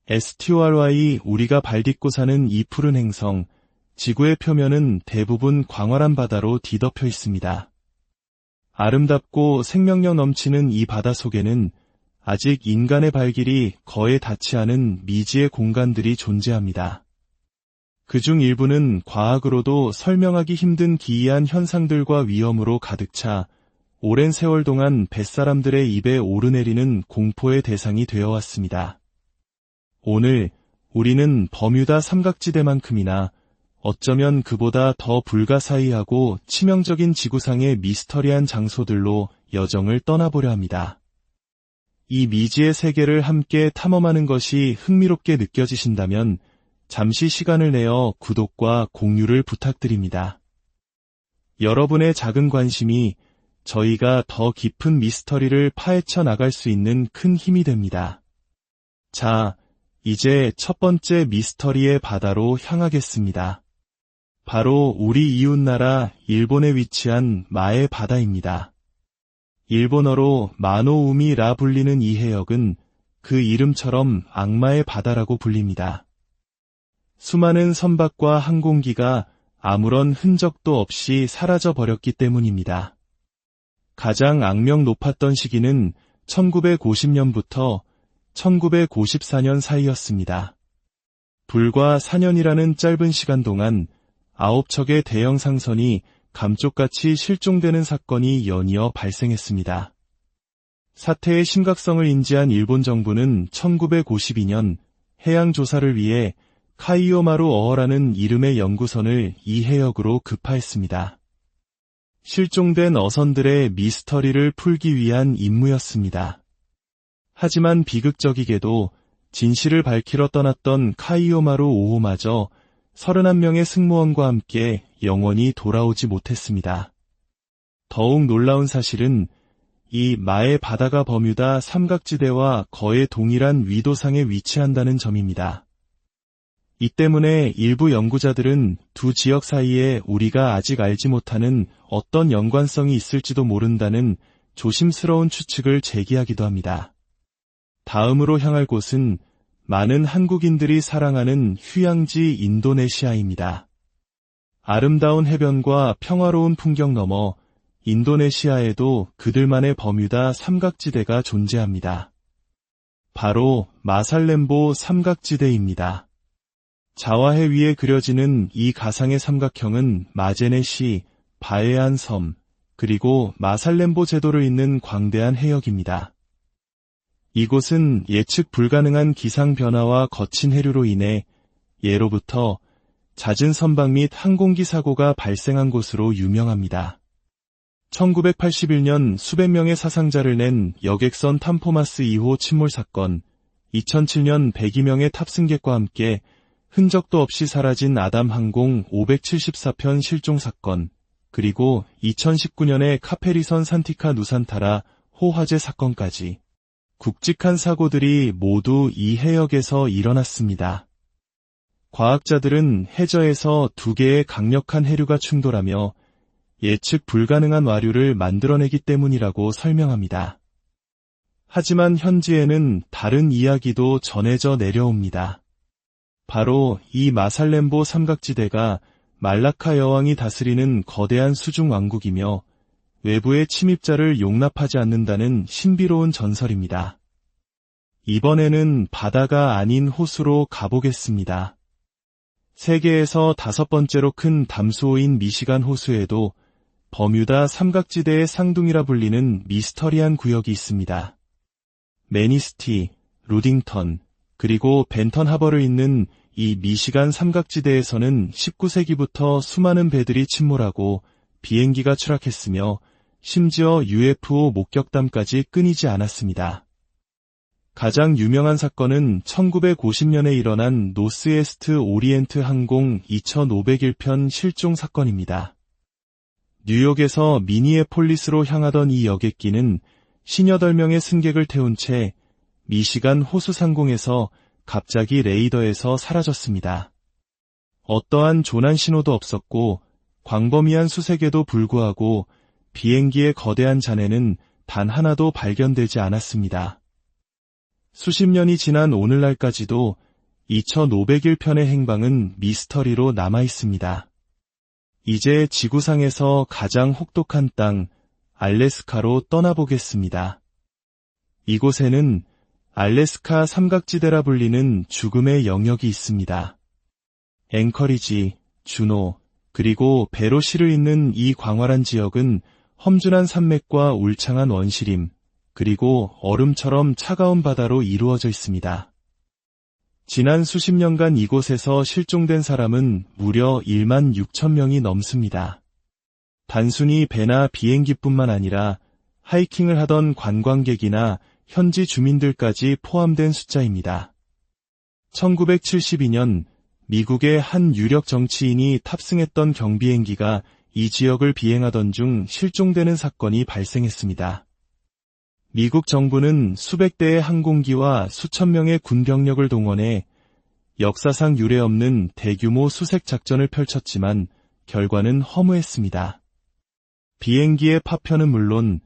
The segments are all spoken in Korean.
STORY 우리가 발딛고 사는 이 푸른 행성, 지구의 표면은 대부분 광활한 바다로 뒤덮여 있습니다. 아름답고 생명력 넘치는 이 바다 속에는 아직 인간의 발길이 거의 닿지 않은 미지의 공간들이 존재합니다. 그중 일부는 과학으로도 설명하기 힘든 기이한 현상들과 위험으로 가득 차 오랜 세월 동안 뱃사람들의 입에 오르내리는 공포의 대상이 되어왔습니다. 오늘 우리는 버뮤다 삼각지대만큼이나 어쩌면 그보다 더 불가사의하고 치명적인 지구상의 미스터리한 장소들로 여정을 떠나보려 합니다. 이 미지의 세계를 함께 탐험하는 것이 흥미롭게 느껴지신다면 잠시 시간을 내어 구독과 공유를 부탁드립니다. 여러분의 작은 관심이 저희가 더 깊은 미스터리를 파헤쳐 나갈 수 있는 큰 힘이 됩니다. 자, 이제 첫 번째 미스터리의 바다로 향하겠습니다. 바로 우리 이웃나라 일본에 위치한 마에 바다입니다. 일본어로 마노우미라 불리는 이 해역은 그 이름처럼 악마의 바다라고 불립니다. 수많은 선박과 항공기가 아무런 흔적도 없이 사라져 버렸기 때문입니다. 가장 악명 높았던 시기는 1950년부터 1954년 사이였습니다. 불과 4년이라는 짧은 시간 동안 9척의 대형 상선이 감쪽같이 실종되는 사건이 연이어 발생했습니다. 사태의 심각성을 인지한 일본 정부는 1952년 해양 조사를 위해 카이오마루 어허라는 이름의 연구선을 이 해역으로 급파했습니다. 실종된 어선들의 미스터리를 풀기 위한 임무였습니다. 하지만 비극적이게도 진실을 밝히러 떠났던 카이오마루 5호마저 31명의 승무원과 함께 영원히 돌아오지 못했습니다. 더욱 놀라운 사실은 이 마의 바다가 버뮤다 삼각지대와 거의 동일한 위도상에 위치한다는 점입니다. 이 때문에 일부 연구자들은 두 지역 사이에 우리가 아직 알지 못하는 어떤 연관성이 있을지도 모른다는 조심스러운 추측을 제기하기도 합니다. 다음으로 향할 곳은 많은 한국인들이 사랑하는 휴양지 인도네시아입니다. 아름다운 해변과 평화로운 풍경 너머 인도네시아에도 그들만의 버뮤다 삼각지대가 존재합니다. 바로 마살렘보 삼각지대입니다. 자와해 위에 그려지는 이 가상의 삼각형은 마제네시, 바에안 섬, 그리고 마살렘보 제도를 잇는 광대한 해역입니다. 이곳은 예측 불가능한 기상 변화와 거친 해류로 인해 예로부터 잦은 선박 및 항공기 사고가 발생한 곳으로 유명합니다. 1981년 수백 명의 사상자를 낸 여객선 탐포마스 2호 침몰 사건, 2007년 102명의 탑승객과 함께 흔적도 없이 사라진 아담 항공 574편 실종 사건, 그리고 2019년의 카페리선 산티카 누산타라 호 화재 사건까지 굵직한 사고들이 모두 이 해역에서 일어났습니다. 과학자들은 해저에서 두 개의 강력한 해류가 충돌하며 예측 불가능한 와류를 만들어내기 때문이라고 설명합니다. 하지만 현지에는 다른 이야기도 전해져 내려옵니다. 바로 이 마살렘보 삼각지대가 말라카 여왕이 다스리는 거대한 수중 왕국이며 외부의 침입자를 용납하지 않는다는 신비로운 전설입니다. 이번에는 바다가 아닌 호수로 가보겠습니다. 세계에서 5번째로 큰 담수호인 미시간 호수에도 버뮤다 삼각지대의 쌍둥이라 불리는 미스터리한 구역이 있습니다. 매니스티, 루딩턴, 그리고 벤턴 하버를 잇는 이 미시간 삼각지대에서는 19세기부터 수많은 배들이 침몰하고 비행기가 추락했으며 심지어 UFO 목격담까지 끊이지 않았습니다. 가장 유명한 사건은 1950년에 일어난 노스에스트 오리엔트 항공 2501편 실종 사건입니다. 뉴욕에서 미니애폴리스로 향하던 이 여객기는 58명의 승객을 태운 채 미시간 호수 상공에서 갑자기 레이더에서 사라졌습니다. 어떠한 조난 신호도 없었고 광범위한 수색에도 불구하고 비행기의 거대한 잔해는 단 하나도 발견되지 않았습니다. 수십 년이 지난 오늘날까지도 2501편의 행방은 미스터리로 남아 있습니다. 이제 지구상에서 가장 혹독한 땅, 알래스카로 떠나보겠습니다. 이곳에는 알래스카 삼각지대라 불리는 죽음의 영역이 있습니다. 앵커리지, 주노, 그리고 배로시를 잇는 이 광활한 지역은 험준한 산맥과 울창한 원시림, 그리고 얼음처럼 차가운 바다로 이루어져 있습니다. 지난 수십 년간 이곳에서 실종된 사람은 무려 1만 6천 명이 넘습니다. 단순히 배나 비행기뿐만 아니라 하이킹을 하던 관광객이나 현지 주민들까지 포함된 숫자입니다. 1972년 미국의 한 유력 정치인이 탑승했던 경비행기가 이 지역을 비행하던 중 실종되는 사건이 발생했습니다. 미국 정부는 수백 대의 항공기와 수천 명의 군병력을 동원해 역사상 유례없는 대규모 수색 작전을 펼쳤지만 결과는 허무했습니다. 비행기의 파편은 물론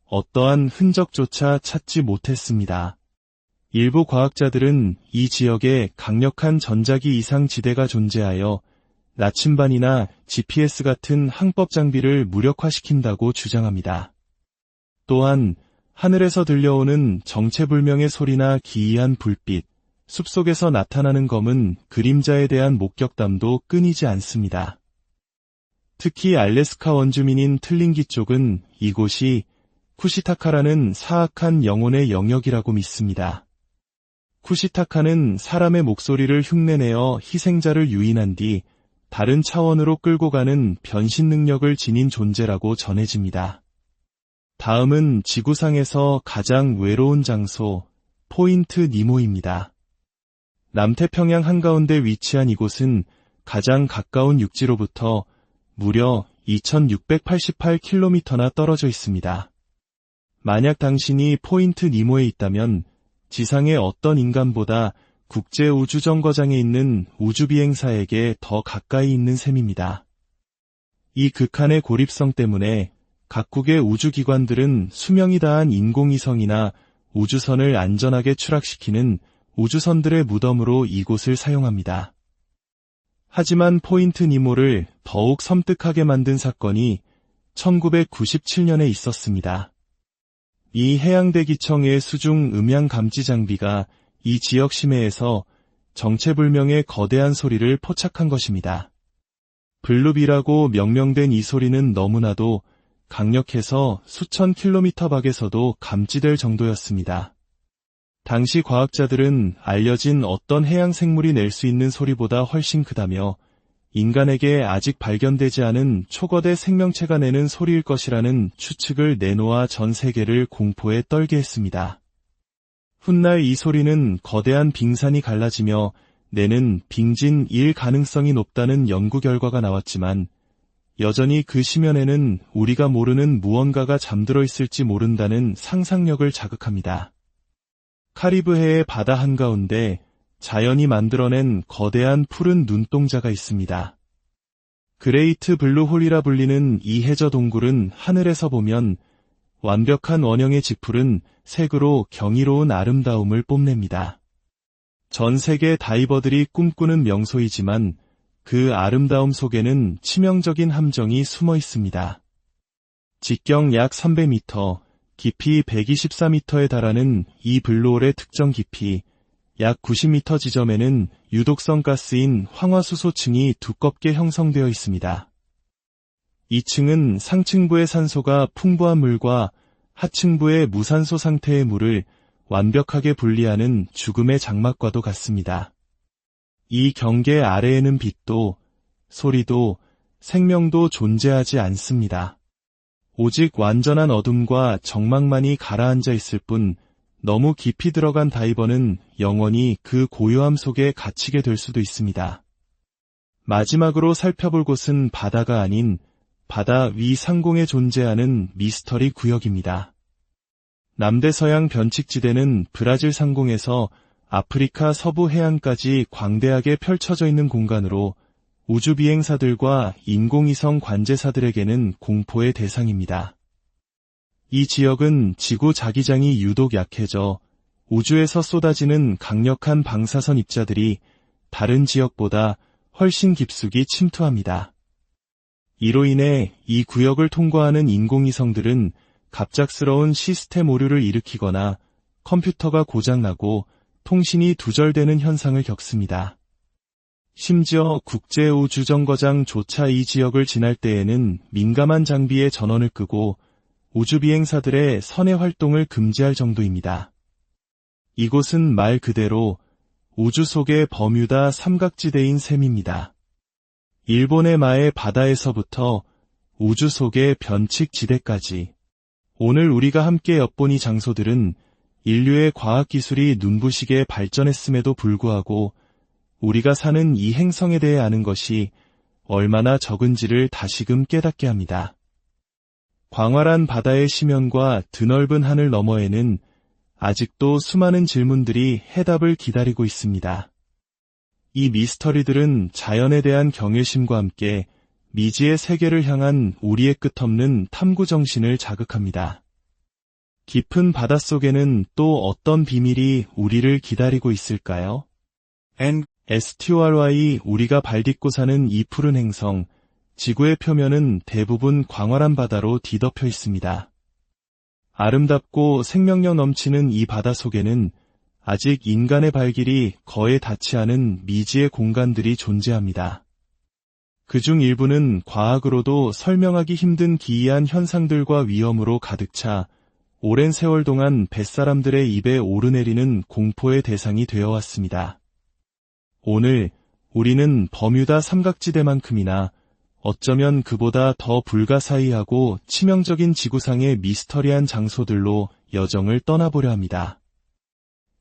어떠한 흔적조차 찾지 못했습니다. 일부 과학자들은 이 지역에 강력한 전자기 이상 지대가 존재하여 나침반이나 GPS 같은 항법 장비를 무력화시킨다고 주장합니다. 또한 하늘에서 들려오는 정체불명의 소리나 기이한 불빛, 숲속에서 나타나는 검은 그림자에 대한 목격담도 끊이지 않습니다. 특히 알래스카 원주민인 틀링기 쪽은 이곳이 쿠시타카라는 사악한 영혼의 영역이라고 믿습니다. 쿠시타카는 사람의 목소리를 흉내내어 희생자를 유인한 뒤 다른 차원으로 끌고 가는 변신 능력을 지닌 존재라고 전해집니다. 다음은 지구상에서 가장 외로운 장소, 포인트 니모입니다. 남태평양 한가운데 위치한 이곳은 가장 가까운 육지로부터 무려 2688km나 떨어져 있습니다. 만약 당신이 포인트 니모에 있다면 지상의 어떤 인간보다 국제우주정거장에 있는 우주비행사에게 더 가까이 있는 셈입니다. 이 극한의 고립성 때문에 각국의 우주기관들은 수명이 다한 인공위성이나 우주선을 안전하게 추락시키는 우주선들의 무덤으로 이곳을 사용합니다. 하지만 포인트 니모를 더욱 섬뜩하게 만든 사건이 1997년에 있었습니다. 이 해양대기청의 수중 음향 감지 장비가 이 지역 심해에서 정체불명의 거대한 소리를 포착한 것입니다. 블루비라고 명명된 이 소리는 너무나도 강력해서 수천 킬로미터 밖에서도 감지될 정도였습니다. 당시 과학자들은 알려진 어떤 해양 생물이 낼 수 있는 소리보다 훨씬 크다며 인간에게 아직 발견되지 않은 초거대 생명체가 내는 소리일 것이라는 추측을 내놓아 전 세계를 공포에 떨게 했습니다. 훗날 이 소리는 거대한 빙산이 갈라지며 내는 빙진일 가능성이 높다는 연구 결과가 나왔지만 여전히 그 심연에는 우리가 모르는 무언가가 잠들어 있을지 모른다는 상상력을 자극합니다. 카리브해의 바다 한가운데 자연이 만들어낸 거대한 푸른 눈동자가 있습니다. 그레이트 블루홀이라 불리는 이 해저 동굴은 하늘에서 보면 완벽한 원형의 지풀은 색으로 경이로운 아름다움을 뽐냅니다. 전 세계 다이버들이 꿈꾸는 명소이지만 그 아름다움 속에는 치명적인 함정이 숨어 있습니다. 직경 약 300m, 깊이 124m에 달하는 이 블루홀의 특정 깊이 약 90m 지점에는 유독성 가스인 황화수소층이 두껍게 형성되어 있습니다. 이 층은 상층부의 산소가 풍부한 물과 하층부의 무산소 상태의 물을 완벽하게 분리하는 죽음의 장막과도 같습니다. 이 경계 아래에는 빛도, 소리도, 생명도 존재하지 않습니다. 오직 완전한 어둠과 정막만이 가라앉아 있을 뿐 너무 깊이 들어간 다이버는 영원히 그 고요함 속에 갇히게 될 수도 있습니다. 마지막으로 살펴볼 곳은 바다가 아닌 바다 위 상공에 존재하는 미스터리 구역입니다. 남대서양 변칙지대는 브라질 상공에서 아프리카 서부 해안까지 광대하게 펼쳐져 있는 공간으로 우주비행사들과 인공위성 관제사들에게는 공포의 대상입니다. 이 지역은 지구 자기장이 유독 약해져 우주에서 쏟아지는 강력한 방사선 입자들이 다른 지역보다 훨씬 깊숙이 침투합니다. 이로 인해 이 구역을 통과하는 인공위성들은 갑작스러운 시스템 오류를 일으키거나 컴퓨터가 고장나고 통신이 두절되는 현상을 겪습니다. 심지어 국제우주정거장조차 이 지역을 지날 때에는 민감한 장비의 전원을 끄고 우주비행사들의 선외 활동을 금지할 정도입니다. 이곳은 말 그대로 우주 속의 버뮤다 삼각지대인 셈입니다. 일본의 마의 바다에서부터 우주 속의 변칙지대까지 오늘 우리가 함께 엿본 이 장소들은 인류의 과학기술이 눈부시게 발전했음에도 불구하고 우리가 사는 이 행성에 대해 아는 것이 얼마나 적은지를 다시금 깨닫게 합니다. 광활한 바다의 심연과 드넓은 하늘 너머에는 아직도 수많은 질문들이 해답을 기다리고 있습니다. 이 미스터리들은 자연에 대한 경외심과 함께 미지의 세계를 향한 우리의 끝없는 탐구 정신을 자극합니다. 깊은 바닷속에는 또 어떤 비밀이 우리를 기다리고 있을까요? STORY 우리가 발딛고 사는 이 푸른 행성, 지구의 표면은 대부분 광활한 바다로 뒤덮여 있습니다. 아름답고 생명력 넘치는 이 바다 속에는 아직 인간의 발길이 거의 닿지 않은 미지의 공간들이 존재합니다. 그중 일부는 과학으로도 설명하기 힘든 기이한 현상들과 위험으로 가득 차 오랜 세월 동안 뱃사람들의 입에 오르내리는 공포의 대상이 되어왔습니다. 오늘 우리는 버뮤다 삼각지대만큼이나 어쩌면 그보다 더 불가사의하고 치명적인 지구상의 미스터리한 장소들로 여정을 떠나보려 합니다.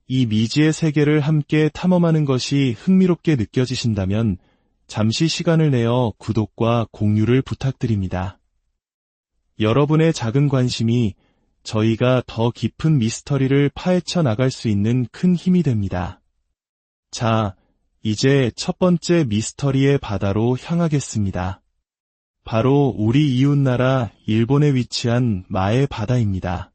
이 미지의 세계를 함께 탐험하는 것이 흥미롭게 느껴지신다면 잠시 시간을 내어 구독과 공유를 부탁드립니다. 여러분의 작은 관심이 저희가 더 깊은 미스터리를 파헤쳐 나갈 수 있는 큰 힘이 됩니다. 자, 이제 첫 번째 미스터리의 바다로 향하겠습니다. 바로 우리 이웃나라 일본에 위치한 마의 바다입니다.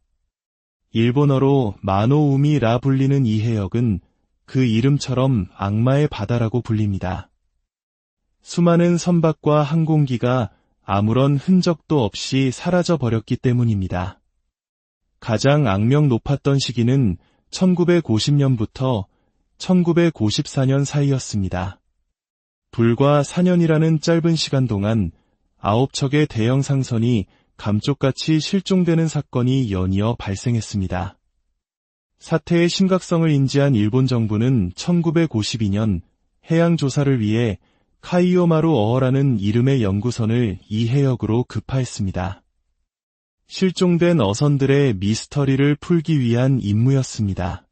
일본어로 마노우미라 불리는 이 해역은 그 이름처럼 악마의 바다라고 불립니다. 수많은 선박과 항공기가 아무런 흔적도 없이 사라져 버렸기 때문입니다. 가장 악명 높았던 시기는 1950년부터 1954년 사이였습니다. 불과 4년이라는 짧은 시간 동안 9척의 대형 상선이 감쪽같이 실종되는 사건이 연이어 발생했습니다. 사태의 심각성을 인지한 일본 정부는 1952년 해양 조사를 위해 카이오마루 어허라는 이름의 연구선을 이 해역으로 급파했습니다. 실종된 어선들의 미스터리를 풀기 위한 임무였습니다.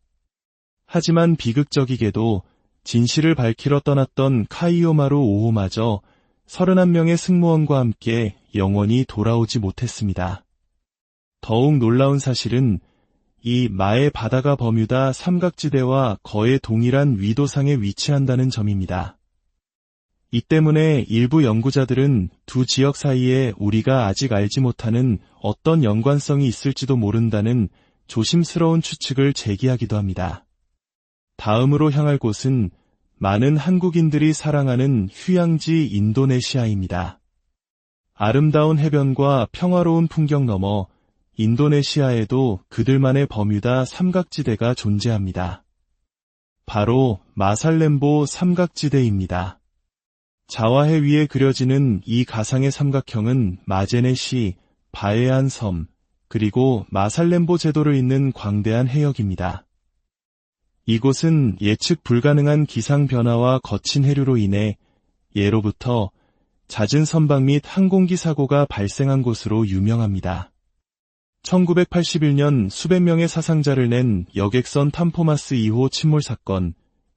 하지만 비극적이게도 진실을 밝히러 떠났던 카이오마루 5호마저 31명의 승무원과 함께 영원히 돌아오지 못했습니다. 더욱 놀라운 사실은 이 마의 바다가 버뮤다 삼각지대와 거의 동일한 위도상에 위치한다는 점입니다. 이 때문에 일부 연구자들은 두 지역 사이에 우리가 아직 알지 못하는 어떤 연관성이 있을지도 모른다는 조심스러운 추측을 제기하기도 합니다. 다음으로 향할 곳은 많은 한국인들이 사랑하는 휴양지 인도네시아입니다. 아름다운 해변과 평화로운 풍경 너머 인도네시아에도 그들만의 버뮤다 삼각지대가 존재합니다. 바로 마살렘보 삼각지대입니다. 자와해 위에 그려지는 이 가상의 삼각형은 마제네시, 바에안 섬, 그리고 마살렘보 제도를 잇는 광대한 해역입니다. 이곳은 예측 불가능한 기상 변화와 거친 해류로 인해 예로부터 잦은 선박 및 항공기 사고가 발생한 곳으로 유명합니다. 1981년 수백 명의 사상자를 낸 여객선 탐포마스 2호 침몰 사건,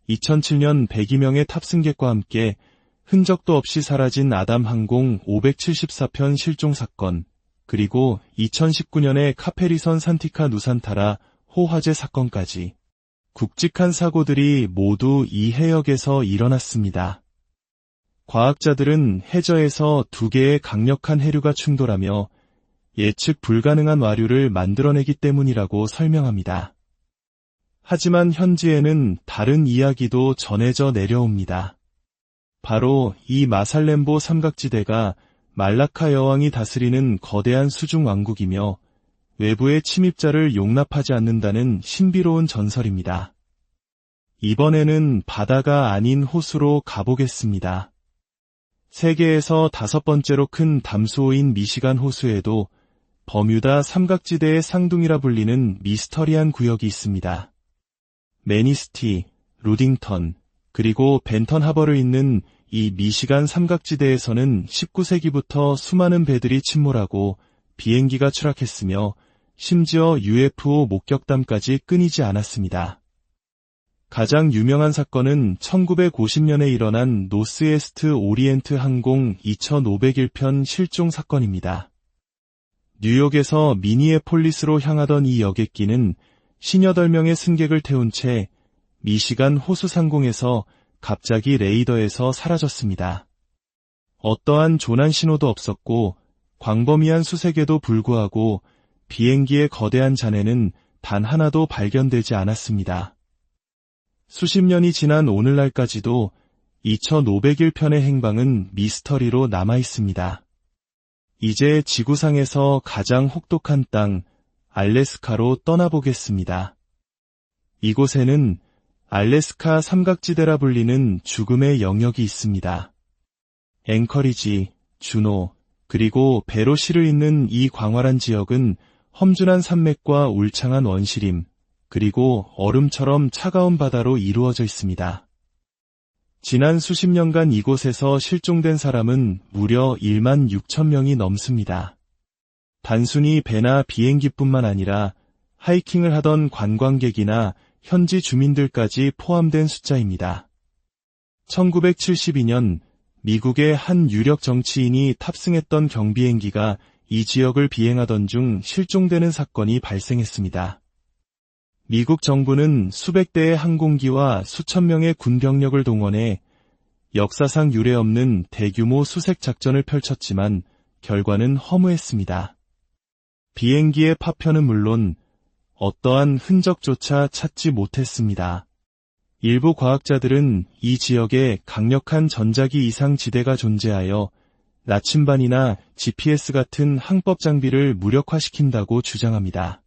2007년 102명의 탑승객과 함께 흔적도 없이 사라진 아담 항공 574편 실종 사건, 그리고 2019년의 카페리선 산티카 누산타라 호화재 사건까지 굵직한 사고들이 모두 이 해역에서 일어났습니다. 과학자들은 해저에서 두 개의 강력한 해류가 충돌하며 예측 불가능한 와류를 만들어내기 때문이라고 설명합니다. 하지만 현지에는 다른 이야기도 전해져 내려옵니다. 바로 이 마살렘보 삼각지대가 말라카 여왕이 다스리는 거대한 수중 왕국이며 외부의 침입자를 용납하지 않는다는 신비로운 전설입니다. 이번에는 바다가 아닌 호수로 가보겠습니다. 세계에서 5번째로 큰 담수호인 미시간 호수에도 버뮤다 삼각지대의 쌍둥이라 불리는 미스터리한 구역이 있습니다. 매니스티, 루딩턴, 그리고 벤턴 하버를 잇는 이 미시간 삼각지대에서는 19세기부터 수많은 배들이 침몰하고 비행기가 추락했으며 심지어 UFO 목격담까지 끊이지 않았습니다. 가장 유명한 사건은 1950년에 일어난 노스에스트 오리엔트 항공 2501편 실종 사건입니다. 뉴욕에서 미니애폴리스로 향하던 이 여객기는 58명의 승객을 태운 채 미시간 호수 상공에서 갑자기 레이더에서 사라졌습니다. 어떠한 조난 신호도 없었고 광범위한 수색에도 불구하고 비행기의 거대한 잔해는 단 하나도 발견되지 않았습니다. 수십 년이 지난 오늘날까지도 2501편의 행방은 미스터리로 남아있습니다. 이제 지구상에서 가장 혹독한 땅, 알래스카로 떠나보겠습니다. 이곳에는 알래스카 삼각지대라 불리는 죽음의 영역이 있습니다. 앵커리지, 주노, 그리고 베로시를 잇는 이 광활한 지역은 험준한 산맥과 울창한 원시림, 그리고 얼음처럼 차가운 바다로 이루어져 있습니다. 지난 수십 년간 이곳에서 실종된 사람은 무려 1만 6천 명이 넘습니다. 단순히 배나 비행기뿐만 아니라 하이킹을 하던 관광객이나 현지 주민들까지 포함된 숫자입니다. 1972년 미국의 한 유력 정치인이 탑승했던 경비행기가 이 지역을 비행하던 중 실종되는 사건이 발생했습니다. 미국 정부는 수백 대의 항공기와 수천 명의 군병력을 동원해 역사상 유례없는 대규모 수색 작전을 펼쳤지만 결과는 허무했습니다. 비행기의 파편은 물론 어떠한 흔적조차 찾지 못했습니다. 일부 과학자들은 이 지역에 강력한 전자기 이상 지대가 존재하여 나침반이나 GPS 같은 항법 장비를 무력화시킨다고 주장합니다.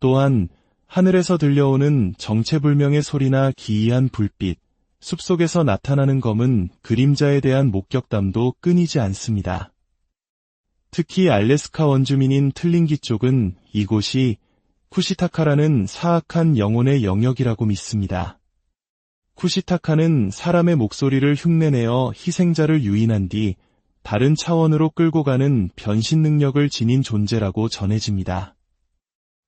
또한 하늘에서 들려오는 정체불명의 소리나 기이한 불빛, 숲속에서 나타나는 검은 그림자에 대한 목격담도 끊이지 않습니다. 특히 알래스카 원주민인 틀링기 쪽은 이곳이 쿠시타카라는 사악한 영혼의 영역이라고 믿습니다. 쿠시타카는 사람의 목소리를 흉내내어 희생자를 유인한 뒤 다른 차원으로 끌고 가는 변신 능력을 지닌 존재라고 전해집니다.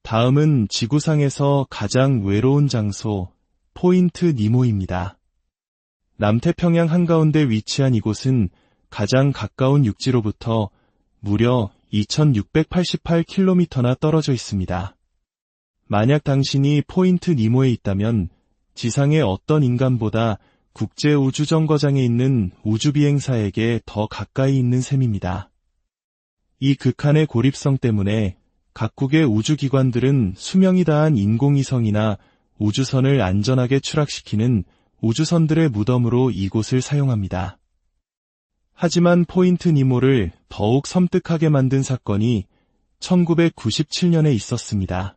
다음은 지구상에서 가장 외로운 장소, 포인트 니모입니다. 남태평양 한가운데 위치한 이곳은 가장 가까운 육지로부터 무려 2688km나 떨어져 있습니다. 만약 당신이 포인트 니모에 있다면 지상의 어떤 인간보다 국제우주정거장에 있는 우주비행사에게 더 가까이 있는 셈입니다. 이 극한의 고립성 때문에 각국의 우주기관들은 수명이 다한 인공위성이나 우주선을 안전하게 추락시키는 우주선들의 무덤으로 이곳을 사용합니다. 하지만 포인트 니모를 더욱 섬뜩하게 만든 사건이 1997년에 있었습니다.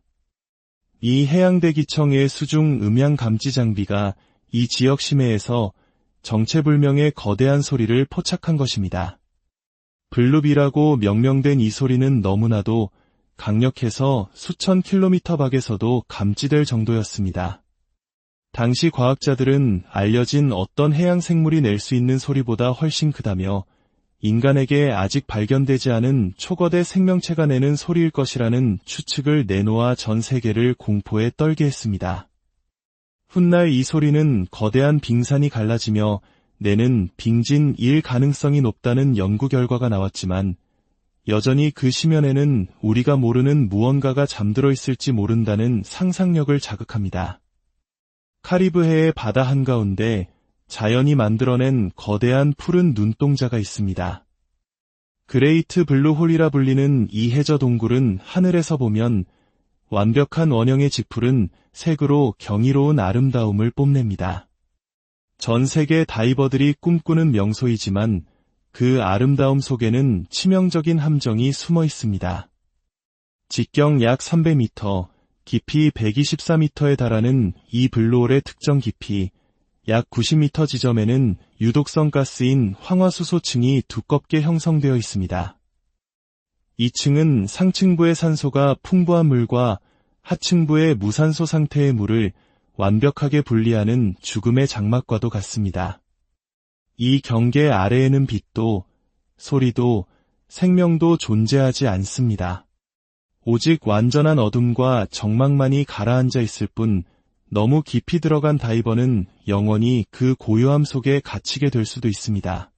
이 해양대기청의 수중 음향 감지 장비가 이 지역 심해에서 정체불명의 거대한 소리를 포착한 것입니다. 블루비라고 명명된 이 소리는 너무나도 강력해서 수천 킬로미터 밖에서도 감지될 정도였습니다. 당시 과학자들은 알려진 어떤 해양 생물이 낼 수 있는 소리보다 훨씬 크다며 인간에게 아직 발견되지 않은 초거대 생명체가 내는 소리일 것이라는 추측을 내놓아 전 세계를 공포에 떨게 했습니다. 훗날 이 소리는 거대한 빙산이 갈라지며 내는 빙진일 가능성이 높다는 연구 결과가 나왔지만 여전히 그 심연에는 우리가 모르는 무언가가 잠들어 있을지 모른다는 상상력을 자극합니다. 카리브해의 바다 한가운데 자연이 만들어낸 거대한 푸른 눈동자가 있습니다. 그레이트 블루홀이라 불리는 이 해저 동굴은 하늘에서 보면 완벽한 원형의 지풀은 색으로 경이로운 아름다움을 뽐냅니다. 전 세계 다이버들이 꿈꾸는 명소이지만 그 아름다움 속에는 치명적인 함정이 숨어 있습니다. 직경 약 300m, 깊이 124m에 달하는 이 블루홀의 특정 깊이 약 90m 지점에는 유독성 가스인 황화수소층이 두껍게 형성되어 있습니다. 이 층은 상층부의 산소가 풍부한 물과 하층부의 무산소 상태의 물을 완벽하게 분리하는 죽음의 장막과도 같습니다. 이 경계 아래에는 빛도, 소리도, 생명도 존재하지 않습니다. 오직 완전한 어둠과 정막만이 가라앉아 있을 뿐 너무 깊이 들어간 다이버는 영원히 그 고요함 속에 갇히게 될 수도 있습니다.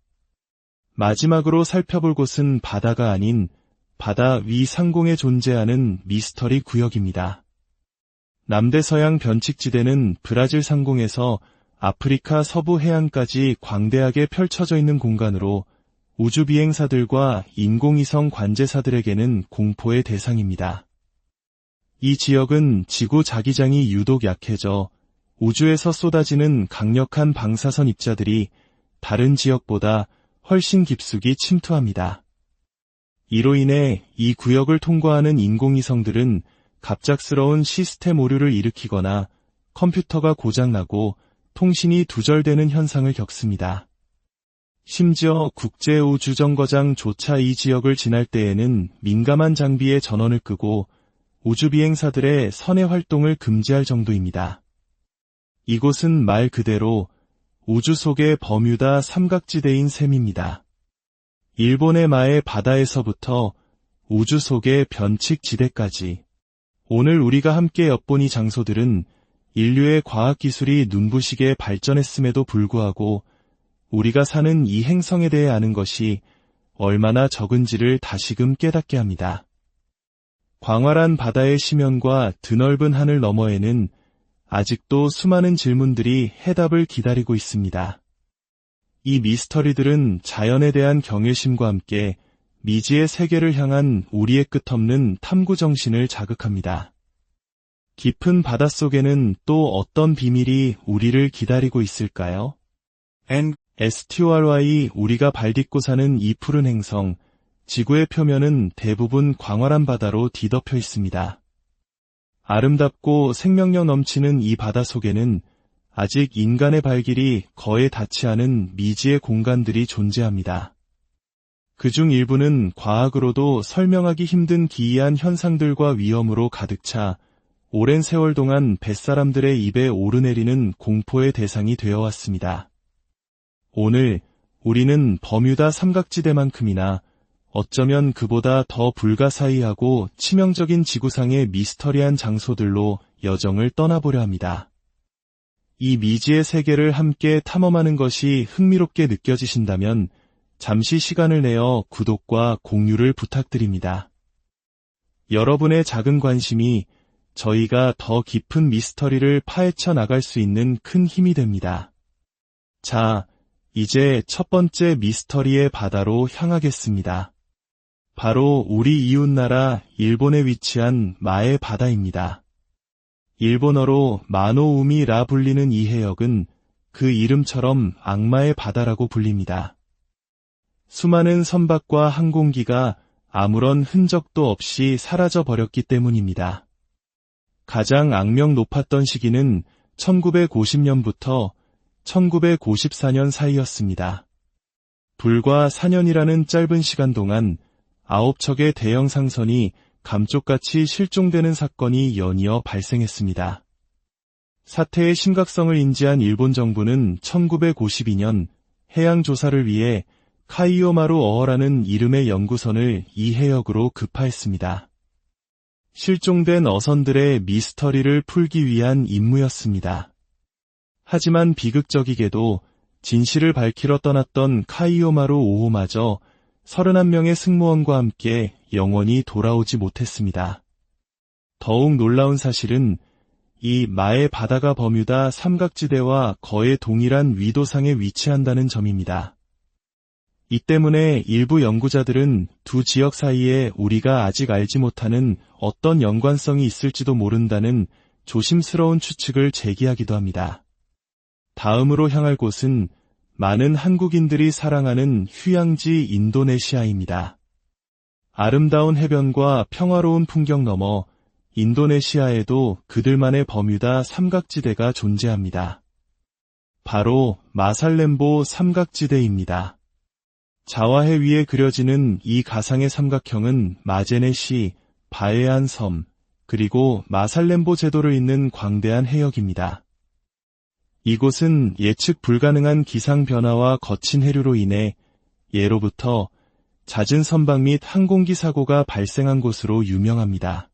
마지막으로 살펴볼 곳은 바다가 아닌 바다 위 상공에 존재하는 미스터리 구역입니다. 남대서양 변칙지대는 브라질 상공에서 아프리카 서부 해안까지 광대하게 펼쳐져 있는 공간으로 우주비행사들과 인공위성 관제사들에게는 공포의 대상입니다. 이 지역은 지구 자기장이 유독 약해져 우주에서 쏟아지는 강력한 방사선 입자들이 다른 지역보다 훨씬 깊숙이 침투합니다. 이로 인해 이 구역을 통과하는 인공위성들은 갑작스러운 시스템 오류를 일으키거나 컴퓨터가 고장나고 통신이 두절되는 현상을 겪습니다. 심지어 국제우주정거장조차 이 지역을 지날 때에는 민감한 장비의 전원을 끄고 우주비행사들의 선의 활동을 금지할 정도입니다. 이곳은 말 그대로 우주 속의 버뮤다 삼각지대인 셈입니다. 일본의 마의 바다에서부터 우주 속의 변칙지대까지 오늘 우리가 함께 엿본 이 장소들은 인류의 과학기술이 눈부시게 발전했음에도 불구하고 우리가 사는 이 행성에 대해 아는 것이 얼마나 적은지를 다시금 깨닫게 합니다. 광활한 바다의 심연과 드넓은 하늘 너머에는 아직도 수많은 질문들이 해답을 기다리고 있습니다. 이 미스터리들은 자연에 대한 경외심과 함께 미지의 세계를 향한 우리의 끝없는 탐구 정신을 자극합니다. 깊은 바닷속에는 또 어떤 비밀이 우리를 기다리고 있을까요? STRY 우리가 발딛고 사는 이 푸른 행성, 지구의 표면은 대부분 광활한 바다로 뒤덮여 있습니다. 아름답고 생명력 넘치는 이 바다 속에는 아직 인간의 발길이 거의 닿지 않은 미지의 공간들이 존재합니다. 그중 일부는 과학으로도 설명하기 힘든 기이한 현상들과 위험으로 가득 차 오랜 세월 동안 뱃사람들의 입에 오르내리는 공포의 대상이 되어 왔습니다. 오늘 우리는 버뮤다 삼각지대만큼이나 어쩌면 그보다 더 불가사의하고 치명적인 지구상의 미스터리한 장소들로 여정을 떠나보려 합니다. 이 미지의 세계를 함께 탐험하는 것이 흥미롭게 느껴지신다면 잠시 시간을 내어 구독과 공유를 부탁드립니다. 여러분의 작은 관심이 저희가 더 깊은 미스터리를 파헤쳐 나갈 수 있는 큰 힘이 됩니다. 자, 이제 첫 번째 미스터리의 바다로 향하겠습니다. 바로 우리 이웃나라 일본에 위치한 마의 바다입니다. 일본어로 마노우미라 불리는 이 해역은 그 이름처럼 악마의 바다라고 불립니다. 수많은 선박과 항공기가 아무런 흔적도 없이 사라져 버렸기 때문입니다. 가장 악명 높았던 시기는 1950년부터 1954년 사이였습니다. 불과 4년이라는 짧은 시간 동안 9척의 대형 상선이 감쪽같이 실종되는 사건이 연이어 발생했습니다. 사태의 심각성을 인지한 일본 정부는 1952년 해양 조사를 위해 카이오마루 어허라는 이름의 연구선을 이 해역으로 급파했습니다. 실종된 어선들의 미스터리를 풀기 위한 임무였습니다. 하지만 비극적이게도 진실을 밝히러 떠났던 카이오마루 5호마저 31명의 승무원과 함께 영원히 돌아오지 못했습니다. 더욱 놀라운 사실은 이 마의 바다가 버뮤다 삼각지대와 거의 동일한 위도상에 위치한다는 점입니다. 이 때문에 일부 연구자들은 두 지역 사이에 우리가 아직 알지 못하는 어떤 연관성이 있을지도 모른다는 조심스러운 추측을 제기하기도 합니다. 다음으로 향할 곳은 많은 한국인들이 사랑하는 휴양지 인도네시아입니다. 아름다운 해변과 평화로운 풍경 너머 인도네시아에도 그들만의 버뮤다 삼각지대가 존재합니다. 바로 마살렘보 삼각지대입니다. 자와해 위에 그려지는 이 가상의 삼각형은 마제네시, 바에안 섬, 그리고 마살렘보 제도를 잇는 광대한 해역입니다. 이곳은 예측 불가능한 기상 변화와 거친 해류로 인해 예로부터 잦은 선박 및 항공기 사고가 발생한 곳으로 유명합니다.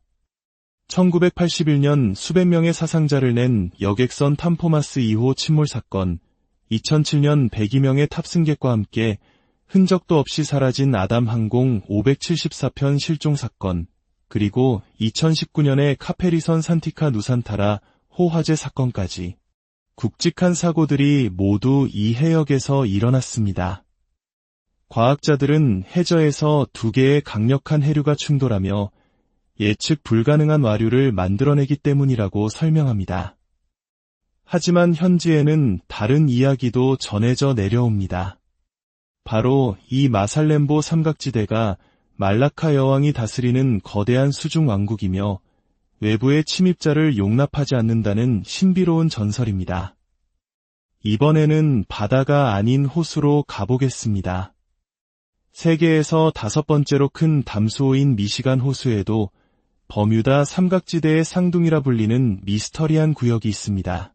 1981년 수백 명의 사상자를 낸 여객선 탐포마스 2호 침몰 사건, 2007년 102명의 탑승객과 함께 흔적도 없이 사라진 아담 항공 574편 실종 사건, 그리고 2019년의 카페리선 산티카 누산타라 호화재 사건까지 굵직한 사고들이 모두 이 해역에서 일어났습니다. 과학자들은 해저에서 두 개의 강력한 해류가 충돌하며 예측 불가능한 와류를 만들어내기 때문이라고 설명합니다. 하지만 현지에는 다른 이야기도 전해져 내려옵니다. 바로 이 마살렘보 삼각지대가 말라카 여왕이 다스리는 거대한 수중 왕국이며 외부의 침입자를 용납하지 않는다는 신비로운 전설입니다. 이번에는 바다가 아닌 호수로 가보겠습니다. 세계에서 5번째로 큰 담수호인 미시간 호수에도 버뮤다 삼각지대의 쌍둥이라 불리는 미스터리한 구역이 있습니다.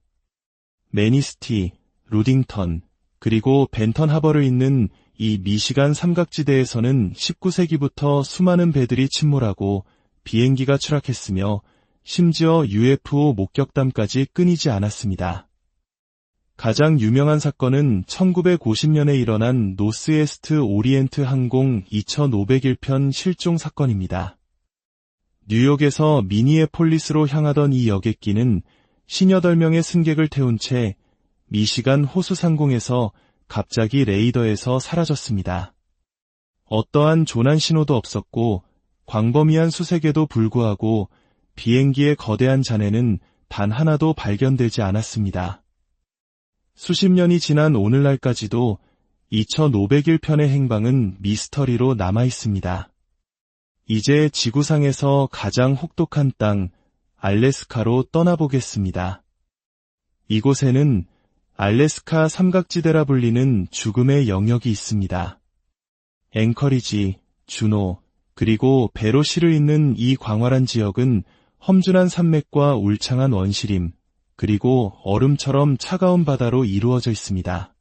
매니스티, 루딩턴, 그리고 벤턴 하버를 잇는 이 미시간 삼각지대에서는 19세기부터 수많은 배들이 침몰하고 비행기가 추락했으며 심지어 UFO 목격담까지 끊이지 않았습니다. 가장 유명한 사건은 1950년에 일어난 노스에스트 오리엔트 항공 2501편 실종 사건입니다. 뉴욕에서 미니애폴리스로 향하던 이 여객기는 58명의 승객을 태운 채 미시간 호수 상공에서 갑자기 레이더에서 사라졌습니다. 어떠한 조난 신호도 없었고 광범위한 수색에도 불구하고 비행기의 거대한 잔해는 단 하나도 발견되지 않았습니다. 수십 년이 지난 오늘날까지도 2501편의 행방은 미스터리로 남아있습니다. 이제 지구상에서 가장 혹독한 땅, 알래스카로 떠나보겠습니다. 이곳에는 알래스카 삼각지대라 불리는 죽음의 영역이 있습니다. 앵커리지, 주노, 그리고 베로시를 잇는 이 광활한 지역은 험준한 산맥과 울창한 원시림, 그리고 얼음처럼 차가운 바다로 이루어져 있습니다.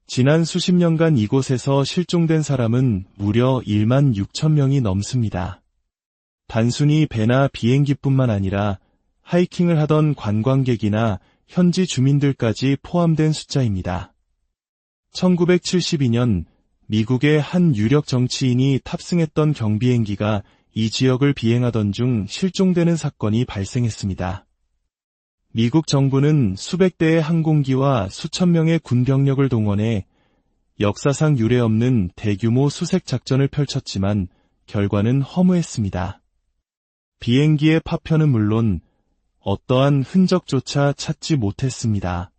지난 수십 년간 이곳에서 실종된 사람은 무려 1만 6천 명이 넘습니다. 단순히 배나 비행기뿐만 아니라 하이킹을 하던 관광객이나 현지 주민들까지 포함된 숫자입니다. 1972년 미국의 한 유력 정치인이 탑승했던 경비행기가 이 지역을 비행하던 중 실종되는 사건이 발생했습니다. 미국 정부는 수백 대의 항공기와 수천 명의 군병력을 동원해 역사상 유례없는 대규모 수색 작전을 펼쳤지만 결과는 허무했습니다. 비행기의 파편은 물론 어떠한 흔적조차 찾지 못했습니다.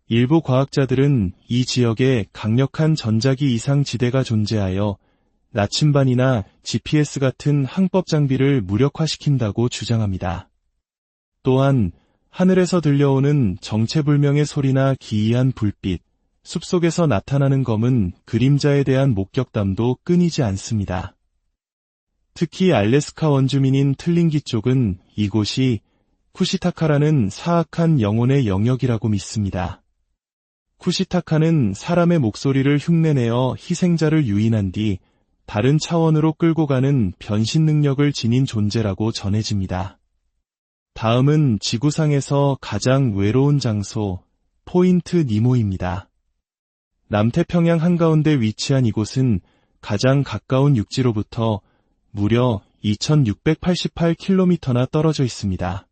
일부 과학자들은 이 지역에 강력한 전자기 이상 지대가 존재하여 나침반이나 GPS 같은 항법 장비를 무력화시킨다고 주장합니다. 또한 하늘에서 들려오는 정체불명의 소리나 기이한 불빛, 숲속에서 나타나는 검은 그림자에 대한 목격담도 끊이지 않습니다. 특히 알래스카 원주민인 틀링기 쪽은 이곳이 쿠시타카라는 사악한 영혼의 영역이라고 믿습니다. 쿠시타카는 사람의 목소리를 흉내내어 희생자를 유인한 뒤 다른 차원으로 끌고 가는 변신 능력을 지닌 존재라고 전해집니다. 다음은 지구상에서 가장 외로운 장소, 포인트 니모입니다. 남태평양 한가운데 위치한 이곳은 가장 가까운 육지로부터 무려 2688km나 떨어져 있습니다.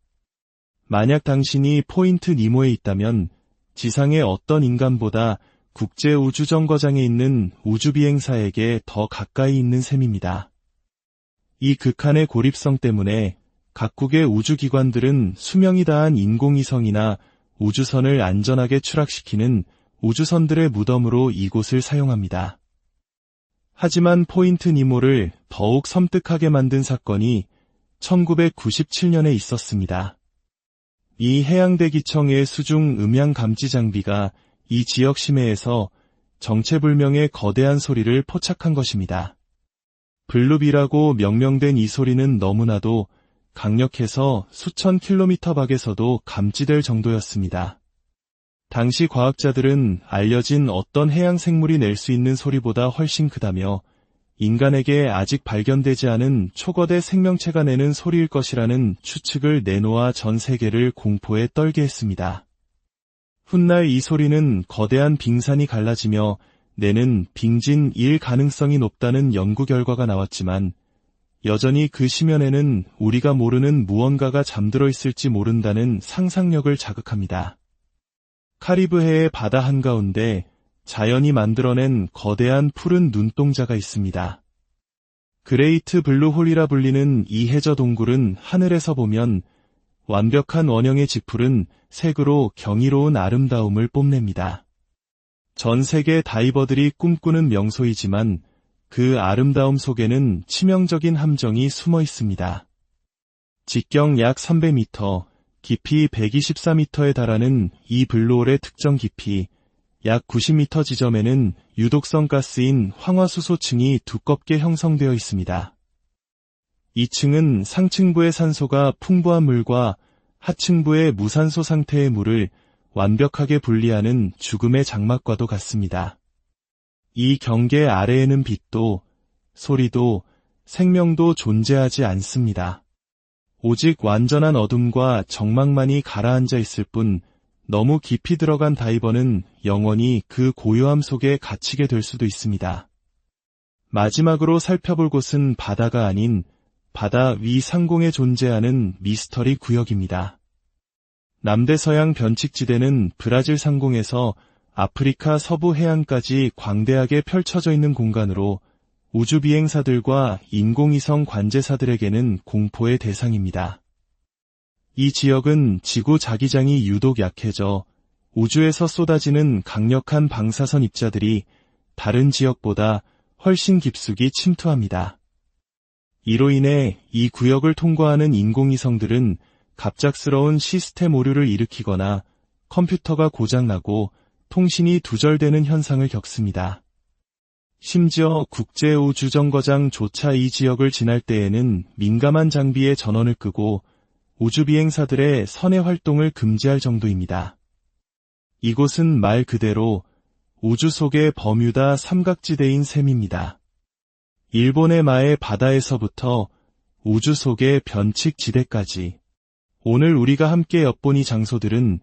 만약 당신이 포인트 니모에 있다면 지상의 어떤 인간보다 국제우주정거장에 있는 우주비행사에게 더 가까이 있는 셈입니다. 이 극한의 고립성 때문에 각국의 우주기관들은 수명이 다한 인공위성이나 우주선을 안전하게 추락시키는 우주선들의 무덤으로 이곳을 사용합니다. 하지만 포인트 니모를 더욱 섬뜩하게 만든 사건이 1997년에 있었습니다. 이 해양대기청의 수중 음향 감지 장비가 이 지역 심해에서 정체불명의 거대한 소리를 포착한 것입니다. 블루비라고 명명된 이 소리는 너무나도 강력해서 수천 킬로미터 밖에서도 감지될 정도였습니다. 당시 과학자들은 알려진 어떤 해양 생물이 낼 수 있는 소리보다 훨씬 크다며 인간에게 아직 발견되지 않은 초거대 생명체가 내는 소리일 것이라는 추측을 내놓아 전 세계를 공포에 떨게 했습니다. 훗날 이 소리는 거대한 빙산이 갈라지며 내는 빙진일 가능성이 높다는 연구 결과가 나왔지만 여전히 그 심연에는 우리가 모르는 무언가가 잠들어 있을지 모른다는 상상력을 자극합니다. 카리브해의 바다 한가운데 자연이 만들어낸 거대한 푸른 눈동자가 있습니다. 그레이트 블루홀이라 불리는 이 해저 동굴은 하늘에서 보면 완벽한 원형의 지풀은 색으로 경이로운 아름다움을 뽐냅니다. 전 세계 다이버들이 꿈꾸는 명소이지만 그 아름다움 속에는 치명적인 함정이 숨어 있습니다. 직경 약 300m, 깊이 124m에 달하는 이 블루홀의 특정 깊이 약 90m 지점에는 유독성 가스인 황화수소층이 두껍게 형성되어 있습니다. 이 층은 상층부의 산소가 풍부한 물과 하층부의 무산소 상태의 물을 완벽하게 분리하는 죽음의 장막과도 같습니다. 이 경계 아래에는 빛도, 소리도, 생명도 존재하지 않습니다. 오직 완전한 어둠과 정막만이 가라앉아 있을 뿐 너무 깊이 들어간 다이버는 영원히 그 고요함 속에 갇히게 될 수도 있습니다. 마지막으로 살펴볼 곳은 바다가 아닌 바다 위 상공에 존재하는 미스터리 구역입니다. 남대서양 변칙지대는 브라질 상공에서 아프리카 서부 해안까지 광대하게 펼쳐져 있는 공간으로 우주비행사들과 인공위성 관제사들에게는 공포의 대상입니다. 이 지역은 지구 자기장이 유독 약해져 우주에서 쏟아지는 강력한 방사선 입자들이 다른 지역보다 훨씬 깊숙이 침투합니다. 이로 인해 이 구역을 통과하는 인공위성들은 갑작스러운 시스템 오류를 일으키거나 컴퓨터가 고장나고 통신이 두절되는 현상을 겪습니다. 심지어 국제우주정거장조차 이 지역을 지날 때에는 민감한 장비의 전원을 끄고 우주비행사들의 선외 활동을 금지할 정도입니다. 이곳은 말 그대로 우주 속의 버뮤다 삼각지대인 셈입니다. 일본의 마의 바다에서부터 우주 속의 변칙지대까지 오늘 우리가 함께 엿본 이 장소들은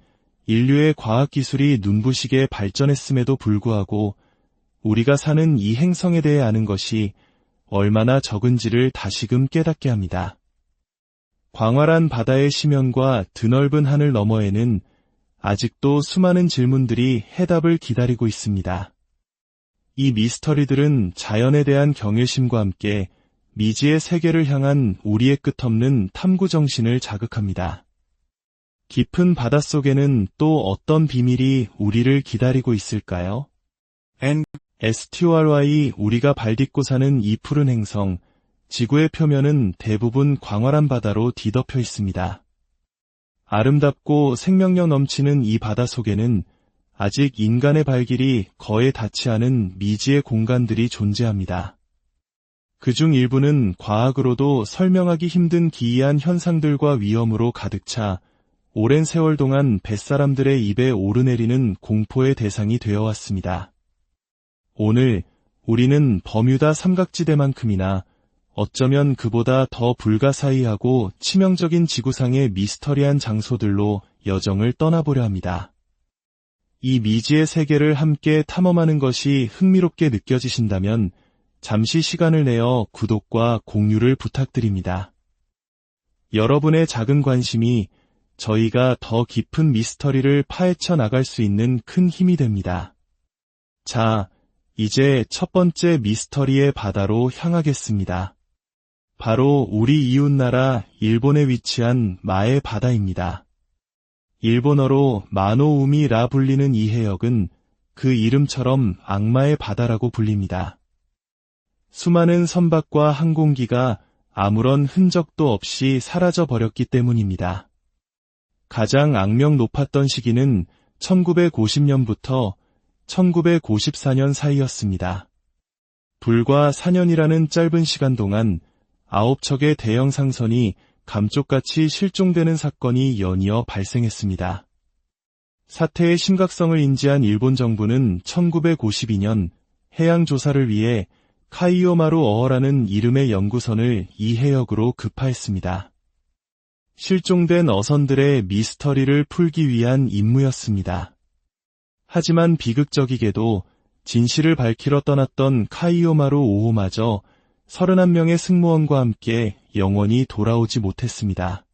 인류의 과학기술이 눈부시게 발전했음에도 불구하고 우리가 사는 이 행성에 대해 아는 것이 얼마나 적은지를 다시금 깨닫게 합니다. 광활한 바다의 심연과 드넓은 하늘 너머에는 아직도 수많은 질문들이 해답을 기다리고 있습니다. 이 미스터리들은 자연에 대한 경외심과 함께 미지의 세계를 향한 우리의 끝없는 탐구 정신을 자극합니다. 깊은 바닷속에는 또 어떤 비밀이 우리를 기다리고 있을까요? STORY 우리가 발딛고 사는 이 푸른 행성, 지구의 표면은 대부분 광활한 바다로 뒤덮여 있습니다. 아름답고 생명력 넘치는 이 바다 속에는 아직 인간의 발길이 거의 닿지 않은 미지의 공간들이 존재합니다. 그중 일부는 과학으로도 설명하기 힘든 기이한 현상들과 위험으로 가득 차 오랜 세월 동안 뱃사람들의 입에 오르내리는 공포의 대상이 되어왔습니다. 오늘 우리는 버뮤다 삼각지대만큼이나 어쩌면 그보다 더 불가사의하고 치명적인 지구상의 미스터리한 장소들로 여정을 떠나보려 합니다. 이 미지의 세계를 함께 탐험하는 것이 흥미롭게 느껴지신다면 잠시 시간을 내어 구독과 공유를 부탁드립니다. 여러분의 작은 관심이 저희가 더 깊은 미스터리를 파헤쳐 나갈 수 있는 큰 힘이 됩니다. 자, 이제 첫 번째 미스터리의 바다로 향하겠습니다. 바로 우리 이웃나라 일본에 위치한 마에 바다입니다. 일본어로 마노우미라 불리는 이 해역은 그 이름처럼 악마의 바다라고 불립니다. 수많은 선박과 항공기가 아무런 흔적도 없이 사라져 버렸기 때문입니다. 가장 악명 높았던 시기는 1950년부터 1954년 사이였습니다. 불과 4년이라는 짧은 시간 동안 9척의 대형 상선이 감쪽같이 실종되는 사건이 연이어 발생했습니다. 사태의 심각성을 인지한 일본 정부는 1952년 해양 조사를 위해 카이오마루 어허라는 이름의 연구선을 이 해역으로 급파했습니다. 실종된 어선들의 미스터리를 풀기 위한 임무였습니다. 하지만 비극적이게도 진실을 밝히러 떠났던 카이오마루 5호마저 31명의 승무원과 함께 영원히 돌아오지 못했습니다.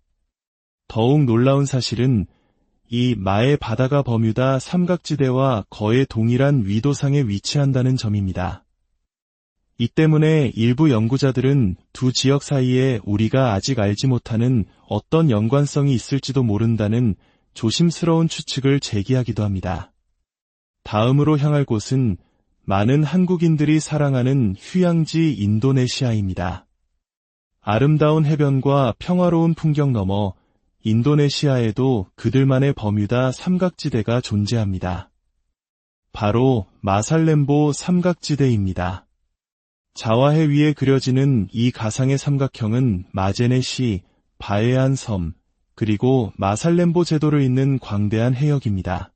더욱 놀라운 사실은 이 마의 바다가 버뮤다 삼각지대와 거의 동일한 위도상에 위치한다는 점입니다. 이 때문에 일부 연구자들은 두 지역 사이에 우리가 아직 알지 못하는 어떤 연관성이 있을지도 모른다는 조심스러운 추측을 제기하기도 합니다. 다음으로 향할 곳은 많은 한국인들이 사랑하는 휴양지 인도네시아입니다. 아름다운 해변과 평화로운 풍경 너머 인도네시아에도 그들만의 버뮤다 삼각지대가 존재합니다. 바로 마살렘보 삼각지대입니다. 자와해 위에 그려지는 이 가상의 삼각형은 마제네시, 바에안 섬, 그리고 마살렘보 제도를 잇는 광대한 해역입니다.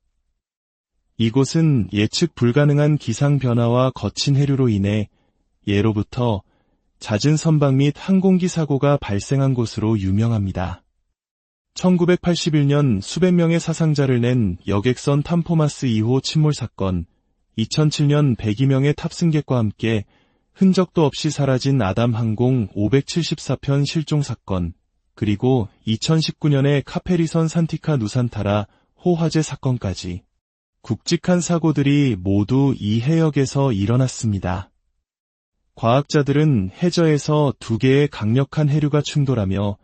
이곳은 예측 불가능한 기상 변화와 거친 해류로 인해 예로부터 잦은 선박 및 항공기 사고가 발생한 곳으로 유명합니다. 1981년 수백 명의 사상자를 낸 여객선 탐포마스 2호 침몰 사건, 2007년 102명의 탑승객과 함께 흔적도 없이 사라진 아담 항공 574편 실종 사건, 그리고 2019년의 카페리선 산티카 누산타라 호 화재 사건까지 굵직한 사고들이 모두 이 해역에서 일어났습니다. 과학자들은 해저에서 두 개의 강력한 해류가 충돌하며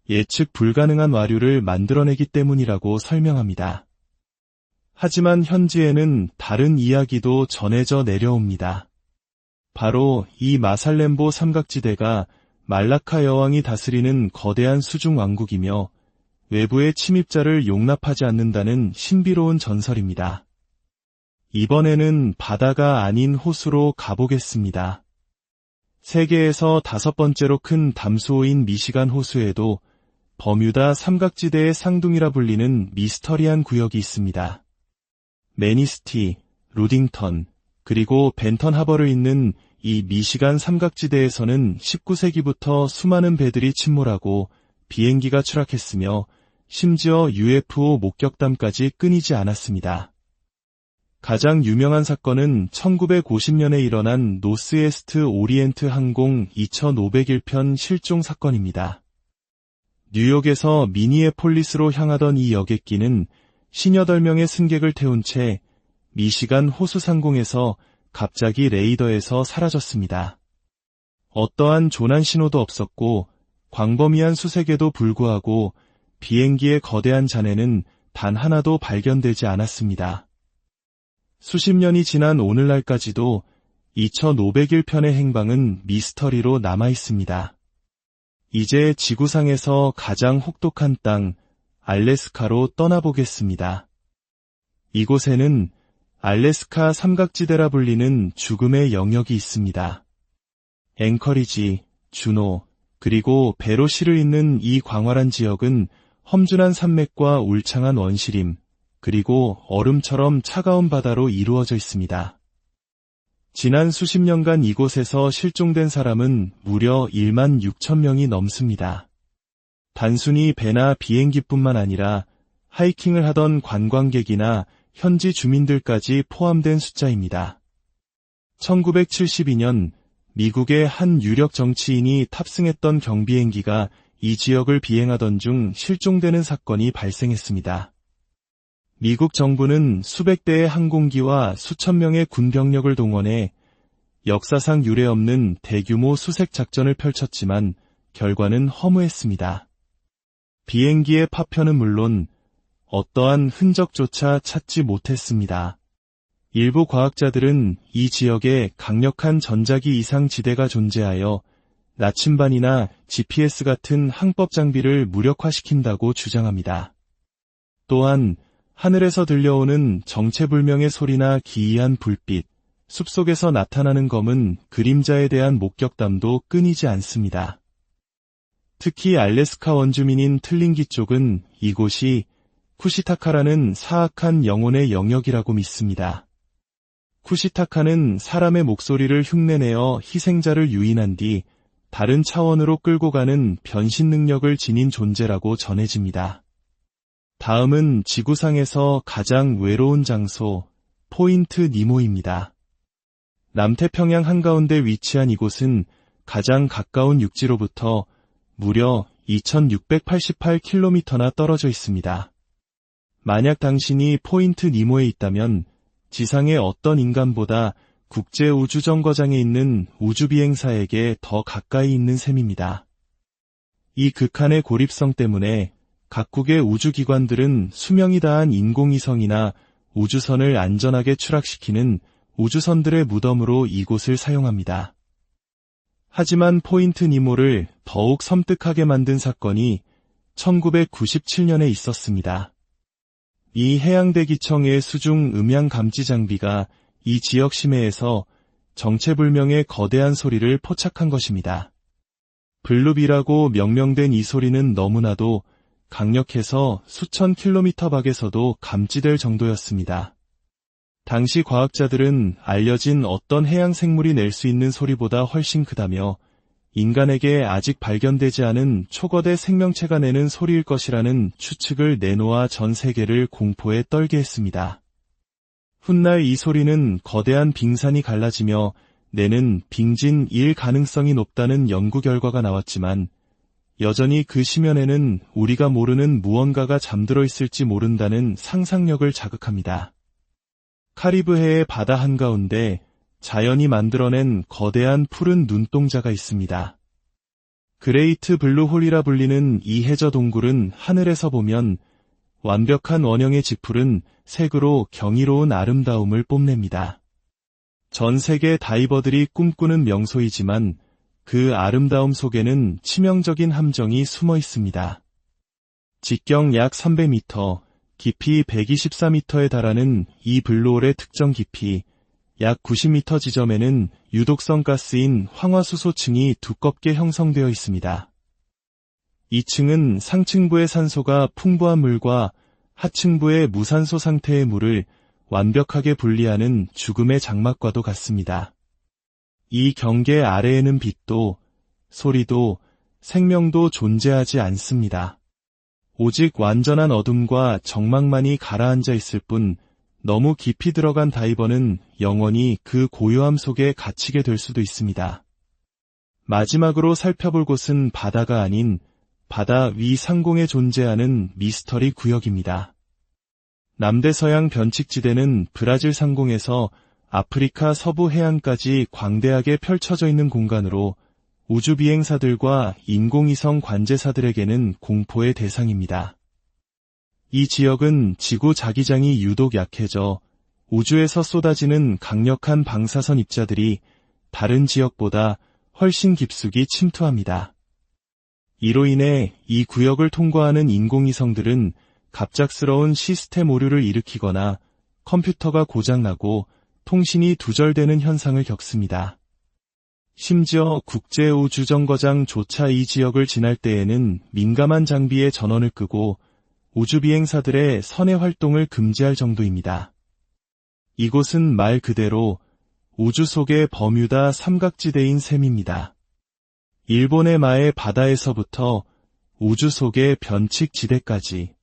예측 불가능한 와류를 만들어내기 때문이라고 설명합니다. 하지만 현지에는 다른 이야기도 전해져 내려옵니다. 바로 이 마살렘보 삼각지대가 말라카 여왕이 다스리는 거대한 수중 왕국이며 외부의 침입자를 용납하지 않는다는 신비로운 전설입니다. 이번에는 바다가 아닌 호수로 가보겠습니다. 세계에서 5번째로 큰 담수호인 미시간 호수에도 버뮤다 삼각지대의 쌍둥이라 불리는 미스터리한 구역이 있습니다. 매니스티, 루딩턴, 그리고 벤턴 하버를 잇는 이 미시간 삼각지대에서는 19세기부터 수많은 배들이 침몰하고 비행기가 추락했으며 심지어 UFO 목격담까지 끊이지 않았습니다. 가장 유명한 사건은 1950년에 일어난 노스에스트 오리엔트 항공 2501편 실종 사건입니다. 뉴욕에서 미니애폴리스로 향하던 이 여객기는 58명의 승객을 태운 채 미시간 호수 상공에서 갑자기 레이더에서 사라졌습니다. 어떠한 조난 신호도 없었고 광범위한 수색에도 불구하고 비행기의 거대한 잔해는 단 하나도 발견되지 않았습니다. 수십 년이 지난 오늘날까지도 2501편의 행방은 미스터리로 남아있습니다. 이제 지구상에서 가장 혹독한 땅, 알래스카로 떠나보겠습니다. 이곳에는 알래스카 삼각지대라 불리는 죽음의 영역이 있습니다. 앵커리지, 주노, 그리고 베로시를 잇는 이 광활한 지역은 험준한 산맥과 울창한 원시림, 그리고 얼음처럼 차가운 바다로 이루어져 있습니다. 지난 수십 년간 이곳에서 실종된 사람은 무려 1만 6천 명이 넘습니다. 단순히 배나 비행기뿐만 아니라 하이킹을 하던 관광객이나 현지 주민들까지 포함된 숫자입니다. 1972년 미국의 한 유력 정치인이 탑승했던 경비행기가 이 지역을 비행하던 중 실종되는 사건이 발생했습니다. 미국 정부는 수백 대의 항공기와 수천 명의 군병력을 동원해 역사상 유례없는 대규모 수색 작전을 펼쳤지만 결과는 허무했습니다. 비행기의 파편은 물론 어떠한 흔적조차 찾지 못했습니다. 일부 과학자들은 이 지역에 강력한 전자기 이상 지대가 존재하여 나침반이나 GPS 같은 항법 장비를 무력화시킨다고 주장합니다. 또한 하늘에서 들려오는 정체불명의 소리나 기이한 불빛, 숲속에서 나타나는 검은 그림자에 대한 목격담도 끊이지 않습니다. 특히 알래스카 원주민인 틀링기 쪽은 이곳이 쿠시타카라는 사악한 영혼의 영역이라고 믿습니다. 쿠시타카는 사람의 목소리를 흉내내어 희생자를 유인한 뒤 다른 차원으로 끌고 가는 변신 능력을 지닌 존재라고 전해집니다. 다음은 지구상에서 가장 외로운 장소, 포인트 니모입니다. 남태평양 한가운데 위치한 이곳은 가장 가까운 육지로부터 무려 2688km나 떨어져 있습니다. 만약 당신이 포인트 니모에 있다면 지상의 어떤 인간보다 국제우주정거장에 있는 우주비행사에게 더 가까이 있는 셈입니다. 이 극한의 고립성 때문에 각국의 우주기관들은 수명이 다한 인공위성이나 우주선을 안전하게 추락시키는 우주선들의 무덤으로 이곳을 사용합니다. 하지만 포인트 니모를 더욱 섬뜩하게 만든 사건이 1997년에 있었습니다. 이 해양대기청의 수중 음향 감지 장비가 이 지역 심해에서 정체불명의 거대한 소리를 포착한 것입니다. 블루비라고 명명된 이 소리는 너무나도 강력해서 수천 킬로미터 밖에서도 감지될 정도였습니다. 당시 과학자들은 알려진 어떤 해양 생물이 낼 수 있는 소리보다 훨씬 크다며 인간에게 아직 발견되지 않은 초거대 생명체가 내는 소리일 것이라는 추측을 내놓아 전 세계를 공포에 떨게 했습니다. 훗날 이 소리는 거대한 빙산이 갈라지며 내는 빙진일 가능성이 높다는 연구 결과가 나왔지만 여전히 그 심연에는 우리가 모르는 무언가가 잠들어 있을지 모른다는 상상력을 자극합니다. 카리브해의 바다 한가운데 자연이 만들어낸 거대한 푸른 눈동자가 있습니다. 그레이트 블루홀이라 불리는 이 해저 동굴은 하늘에서 보면 완벽한 원형의 지풀은 색으로 경이로운 아름다움을 뽐냅니다. 전 세계 다이버들이 꿈꾸는 명소이지만 그 아름다움 속에는 치명적인 함정이 숨어 있습니다. 직경 약 300m, 깊이 124m에 달하는 이 블루홀의 특정 깊이 약 90m 지점에는 유독성 가스인 황화수소층이 두껍게 형성되어 있습니다. 이 층은 상층부의 산소가 풍부한 물과 하층부의 무산소 상태의 물을 완벽하게 분리하는 죽음의 장막과도 같습니다. 이 경계 아래에는 빛도, 소리도, 생명도 존재하지 않습니다. 오직 완전한 어둠과 정막만이 가라앉아 있을 뿐 너무 깊이 들어간 다이버는 영원히 그 고요함 속에 갇히게 될 수도 있습니다. 마지막으로 살펴볼 곳은 바다가 아닌 바다 위 상공에 존재하는 미스터리 구역입니다. 남대서양 변칙지대는 브라질 상공에서 아프리카 서부 해안까지 광대하게 펼쳐져 있는 공간으로 우주비행사들과 인공위성 관제사들에게는 공포의 대상입니다. 이 지역은 지구 자기장이 유독 약해져 우주에서 쏟아지는 강력한 방사선 입자들이 다른 지역보다 훨씬 깊숙이 침투합니다. 이로 인해 이 구역을 통과하는 인공위성들은 갑작스러운 시스템 오류를 일으키거나 컴퓨터가 고장나고 통신이 두절되는 현상을 겪습니다. 심지어 국제우주정거장조차 이 지역을 지날 때에는 민감한 장비의 전원을 끄고 우주비행사들의 선의 활동을 금지할 정도입니다. 이곳은 말 그대로 우주 속의 버뮤다 삼각지대인 셈입니다. 일본의 마의 바다에서부터 우주 속의 변칙지대까지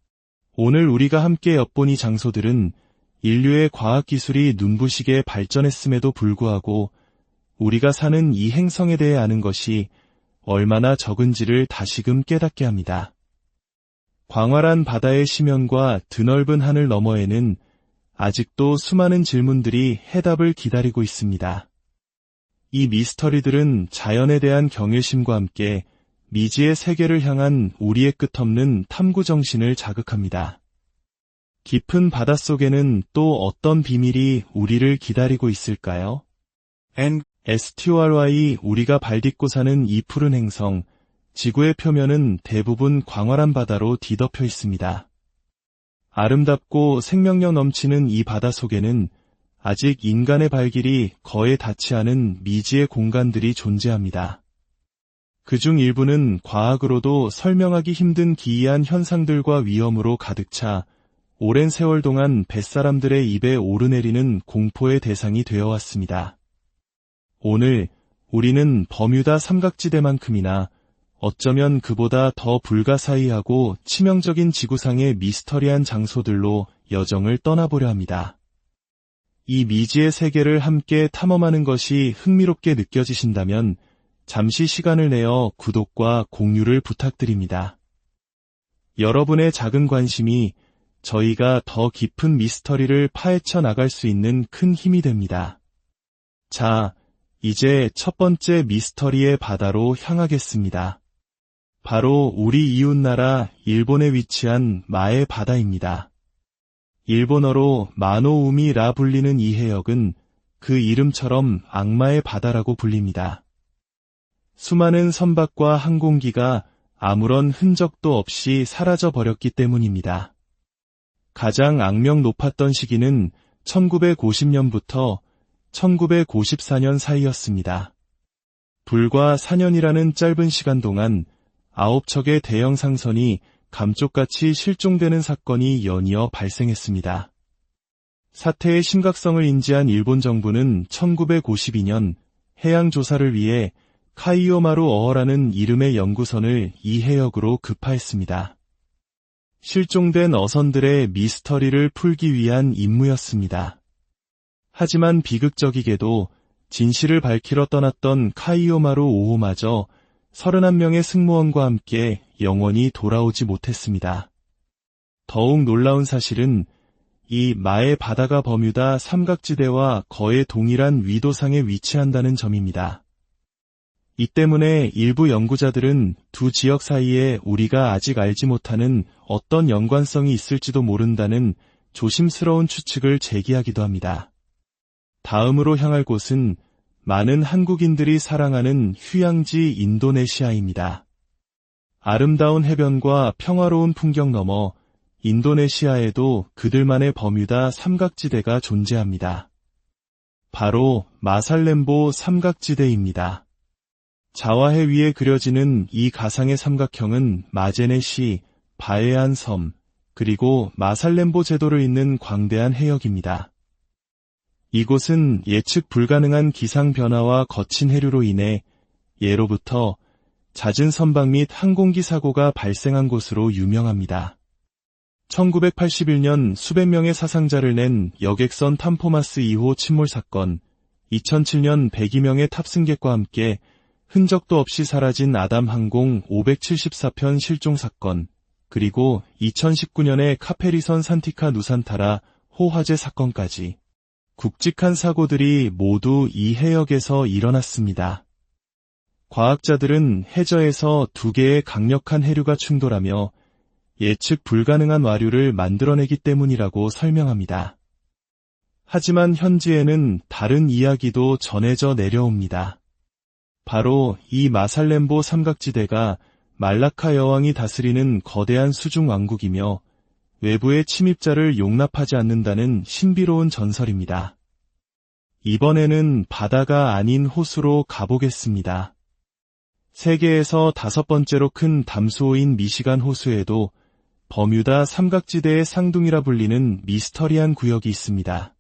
오늘 우리가 함께 엿본 이 장소들은 인류의 과학기술이 눈부시게 발전했음에도 불구하고 우리가 사는 이 행성에 대해 아는 것이 얼마나 적은지를 다시금 깨닫게 합니다. 광활한 바다의 심연과 드넓은 하늘 너머에는 아직도 수많은 질문들이 해답을 기다리고 있습니다. 이 미스터리들은 자연에 대한 경외심과 함께 미지의 세계를 향한 우리의 끝없는 탐구 정신을 자극합니다. 깊은 바닷속에는 또 어떤 비밀이 우리를 기다리고 있을까요? STORY 우리가 발딛고 사는 이 푸른 행성, 지구의 표면은 대부분 광활한 바다로 뒤덮여 있습니다. 아름답고 생명력 넘치는 이 바다 속에는 아직 인간의 발길이 거의 닿지 않은 미지의 공간들이 존재합니다. 그중 일부는 과학으로도 설명하기 힘든 기이한 현상들과 위험으로 가득 차 오랜 세월 동안 뱃사람들의 입에 오르내리는 공포의 대상이 되어왔습니다. 오늘 우리는 버뮤다 삼각지대만큼이나 어쩌면 그보다 더 불가사의하고 치명적인 지구상의 미스터리한 장소들로 여정을 떠나보려 합니다. 이 미지의 세계를 함께 탐험하는 것이 흥미롭게 느껴지신다면 잠시 시간을 내어 구독과 공유를 부탁드립니다. 여러분의 작은 관심이 저희가 더 깊은 미스터리를 파헤쳐 나갈 수 있는 큰 힘이 됩니다. 자, 이제 첫 번째 미스터리의 바다로 향하겠습니다. 바로 우리 이웃나라 일본에 위치한 마에 바다입니다. 일본어로 마노우미라 불리는 이 해역은 그 이름처럼 악마의 바다라고 불립니다. 수많은 선박과 항공기가 아무런 흔적도 없이 사라져 버렸기 때문입니다. 가장 악명 높았던 시기는 1950년부터 1994년 사이였습니다. 불과 4년이라는 짧은 시간 동안 9척의 대형 상선이 감쪽같이 실종되는 사건이 연이어 발생했습니다. 사태의 심각성을 인지한 일본 정부는 1952년 해양 조사를 위해 카이오마루 어허라는 이름의 연구선을 이 해역으로 급파했습니다. 실종된 어선들의 미스터리를 풀기 위한 임무였습니다. 하지만 비극적이게도 진실을 밝히러 떠났던 카이오마루 5호마저 31명의 승무원과 함께 영원히 돌아오지 못했습니다. 더욱 놀라운 사실은 이 마의 바다가 버뮤다 삼각지대와 거의 동일한 위도상에 위치한다는 점입니다. 이 때문에 일부 연구자들은 두 지역 사이에 우리가 아직 알지 못하는 어떤 연관성이 있을지도 모른다는 조심스러운 추측을 제기하기도 합니다. 다음으로 향할 곳은 많은 한국인들이 사랑하는 휴양지 인도네시아입니다. 아름다운 해변과 평화로운 풍경 너머 인도네시아에도 그들만의 버뮤다 삼각지대가 존재합니다. 바로 마살렘보 삼각지대입니다. 자와해 위에 그려지는 이 가상의 삼각형은 마제네시, 바에안 섬, 그리고 마살렘보 제도를 잇는 광대한 해역입니다. 이곳은 예측 불가능한 기상 변화와 거친 해류로 인해 예로부터 잦은 선박 및 항공기 사고가 발생한 곳으로 유명합니다. 1981년 수백 명의 사상자를 낸 여객선 탐포마스 2호 침몰 사건, 2007년 102명의 탑승객과 함께 흔적도 없이 사라진 아담항공 574편 실종 사건, 그리고 2019년의 카페리선 산티카 누산타라 호화재 사건까지 굵직한 사고들이 모두 이 해역에서 일어났습니다. 과학자들은 해저에서 두 개의 강력한 해류가 충돌하며 예측 불가능한 와류를 만들어내기 때문이라고 설명합니다. 하지만 현지에는 다른 이야기도 전해져 내려옵니다. 바로 이 마살렘보 삼각지대가 말라카 여왕이 다스리는 거대한 수중 왕국이며 외부의 침입자를 용납하지 않는다는 신비로운 전설입니다. 이번에는 바다가 아닌 호수로 가보겠습니다. 세계에서 5번째로 큰 담수호인 미시간 호수에도 버뮤다 삼각지대의 쌍둥이라 불리는 미스터리한 구역이 있습니다.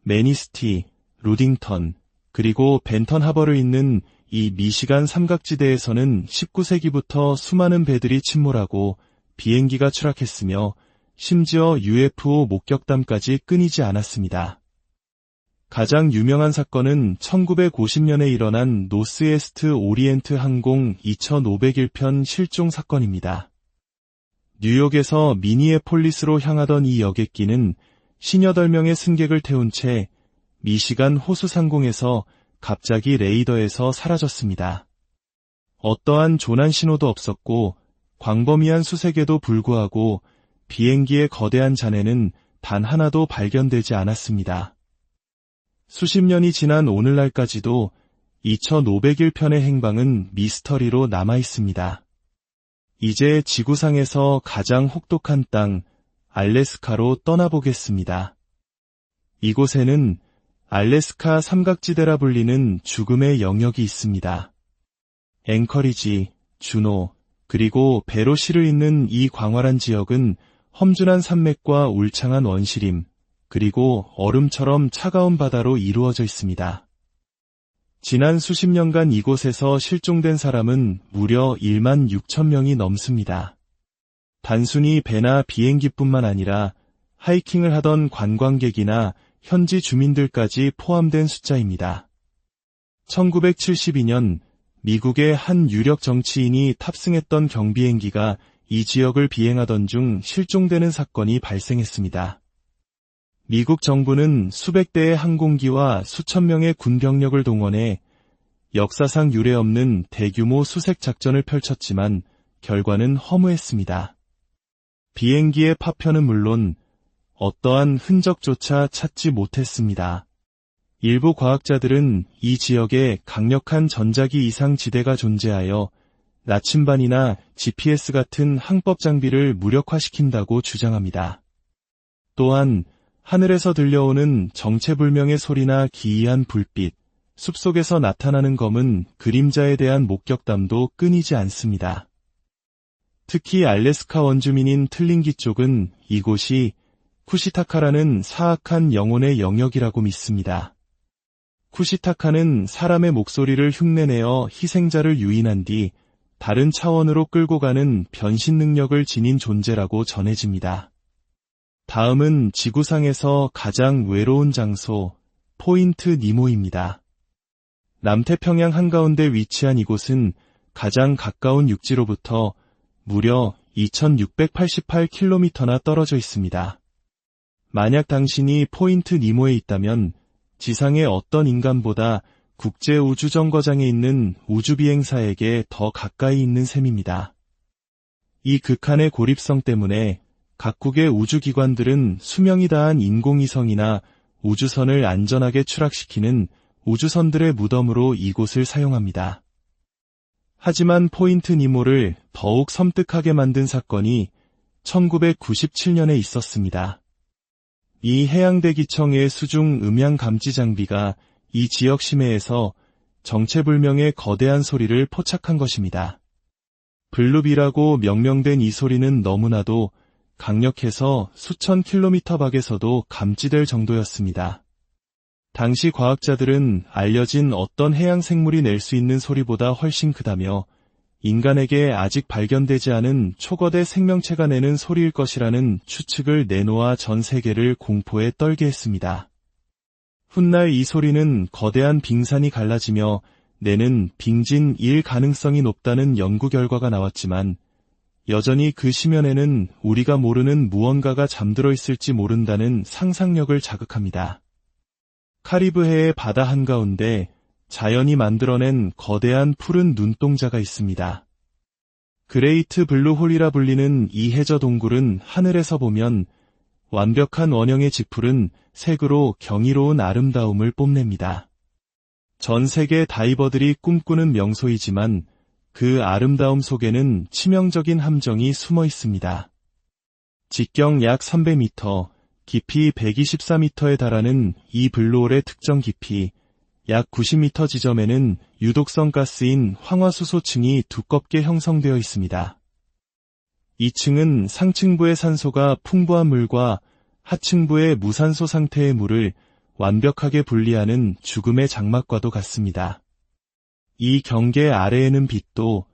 매니스티, 루딩턴, 그리고 벤턴 하버를 잇는 이 미시간 삼각지대에서는 19세기부터 수많은 배들이 침몰하고 비행기가 추락했으며 심지어 UFO 목격담까지 끊이지 않았습니다. 가장 유명한 사건은 1950년에 일어난 노스에스트 오리엔트 항공 2501편 실종 사건입니다. 뉴욕에서 미니애폴리스로 향하던 이 여객기는 58명의 승객을 태운 채 미시간 호수 상공에서 갑자기 레이더에서 사라졌습니다. 어떠한 조난 신호도 없었고 광범위한 수색에도 불구하고 비행기의 거대한 잔해는 단 하나도 발견되지 않았습니다. 수십 년이 지난 오늘날까지도 2501편의 행방은 미스터리로 남아있습니다. 이제 지구상에서 가장 혹독한 땅, 알래스카로 떠나보겠습니다. 이곳에는 알래스카 삼각지대라 불리는 죽음의 영역이 있습니다. 앵커리지, 주노, 그리고 베로시를 잇는 이 광활한 지역은 험준한 산맥과 울창한 원시림, 그리고 얼음처럼 차가운 바다로 이루어져 있습니다. 지난 수십 년간 이곳에서 실종된 사람은 무려 1만 6천 명이 넘습니다. 단순히 배나 비행기뿐만 아니라 하이킹을 하던 관광객이나 현지 주민들까지 포함된 숫자입니다. 1972년 미국의 한 유력 정치인이 탑승했던 경비행기가 이 지역을 비행하던 중 실종되는 사건이 발생했습니다. 미국 정부는 수백 대의 항공기와 수천 명의 군병력을 동원해 역사상 유례없는 대규모 수색 작전을 펼쳤지만 결과는 허무했습니다. 비행기의 파편은 물론 어떠한 흔적조차 찾지 못했습니다. 일부 과학자들은 이 지역에 강력한 전자기 이상 지대가 존재하여 나침반이나 GPS 같은 항법 장비를 무력화시킨다고 주장합니다. 또한 하늘에서 들려오는 정체불명의 소리나 기이한 불빛, 숲속에서 나타나는 검은 그림자에 대한 목격담도 끊이지 않습니다. 특히 알래스카 원주민인 틀링기 쪽은 이곳이 쿠시타카라는 사악한 영혼의 영역이라고 믿습니다. 쿠시타카는 사람의 목소리를 흉내내어 희생자를 유인한 뒤 다른 차원으로 끌고 가는 변신 능력을 지닌 존재라고 전해집니다. 다음은 지구상에서 가장 외로운 장소, 포인트 니모입니다. 남태평양 한가운데 위치한 이곳은 가장 가까운 육지로부터 무려 2688km나 떨어져 있습니다. 만약 당신이 포인트 니모에 있다면 지상의 어떤 인간보다 국제우주정거장에 있는 우주비행사에게 더 가까이 있는 셈입니다. 이 극한의 고립성 때문에 각국의 우주기관들은 수명이 다한 인공위성이나 우주선을 안전하게 추락시키는 우주선들의 무덤으로 이곳을 사용합니다. 하지만 포인트 니모를 더욱 섬뜩하게 만든 사건이 1997년에 있었습니다. 이 해양대기청의 수중 음향 감지 장비가 이 지역 심해에서 정체불명의 거대한 소리를 포착한 것입니다. 블루비라고 명명된 이 소리는 너무나도 강력해서 수천 킬로미터 밖에서도 감지될 정도였습니다. 당시 과학자들은 알려진 어떤 해양 생물이 낼 수 있는 소리보다 훨씬 크다며 인간에게 아직 발견되지 않은 초거대 생명체가 내는 소리일 것이라는 추측을 내놓아 전 세계를 공포에 떨게 했습니다. 훗날 이 소리는 거대한 빙산이 갈라지며 내는 빙진일 가능성이 높다는 연구 결과가 나왔지만 여전히 그 심연에는 우리가 모르는 무언가가 잠들어 있을지 모른다는 상상력을 자극합니다. 카리브해의 바다 한가운데 자연이 만들어낸 거대한 푸른 눈동자가 있습니다. 그레이트 블루홀이라 불리는 이 해저 동굴은 하늘에서 보면 완벽한 원형의 지풀은 색으로 경이로운 아름다움을 뽐냅니다. 전 세계 다이버들이 꿈꾸는 명소이지만 그 아름다움 속에는 치명적인 함정이 숨어 있습니다. 직경 약 300m, 깊이 124m에 달하는 이 블루홀의 특정 깊이 약 90m 지점에는 유독성 가스인 황화수소층이 두껍게 형성되어 있습니다. 이 층은 상층부의 산소가 풍부한 물과 하층부의 무산소 상태의 물을 완벽하게 분리하는 죽음의 장막과도 같습니다. 이 경계 아래에는 빛도,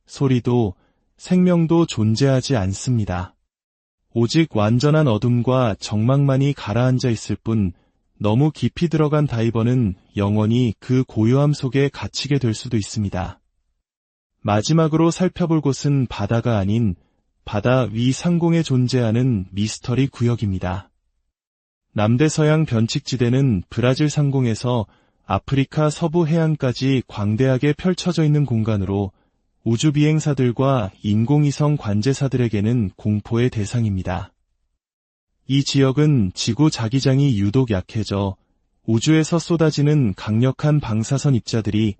소리도, 생명도 존재하지 않습니다. 오직 완전한 어둠과 정막만이 가라앉아 있을 뿐 너무 깊이 들어간 다이버는 영원히 그 고요함 속에 갇히게 될 수도 있습니다. 마지막으로 살펴볼 곳은 바다가 아닌 바다 위 상공에 존재하는 미스터리 구역입니다. 남대서양 변칙지대는 브라질 상공에서 아프리카 서부 해안까지 광대하게 펼쳐져 있는 공간으로 우주비행사들과 인공위성 관제사들에게는 공포의 대상입니다. 이 지역은 지구 자기장이 유독 약해져 우주에서 쏟아지는 강력한 방사선 입자들이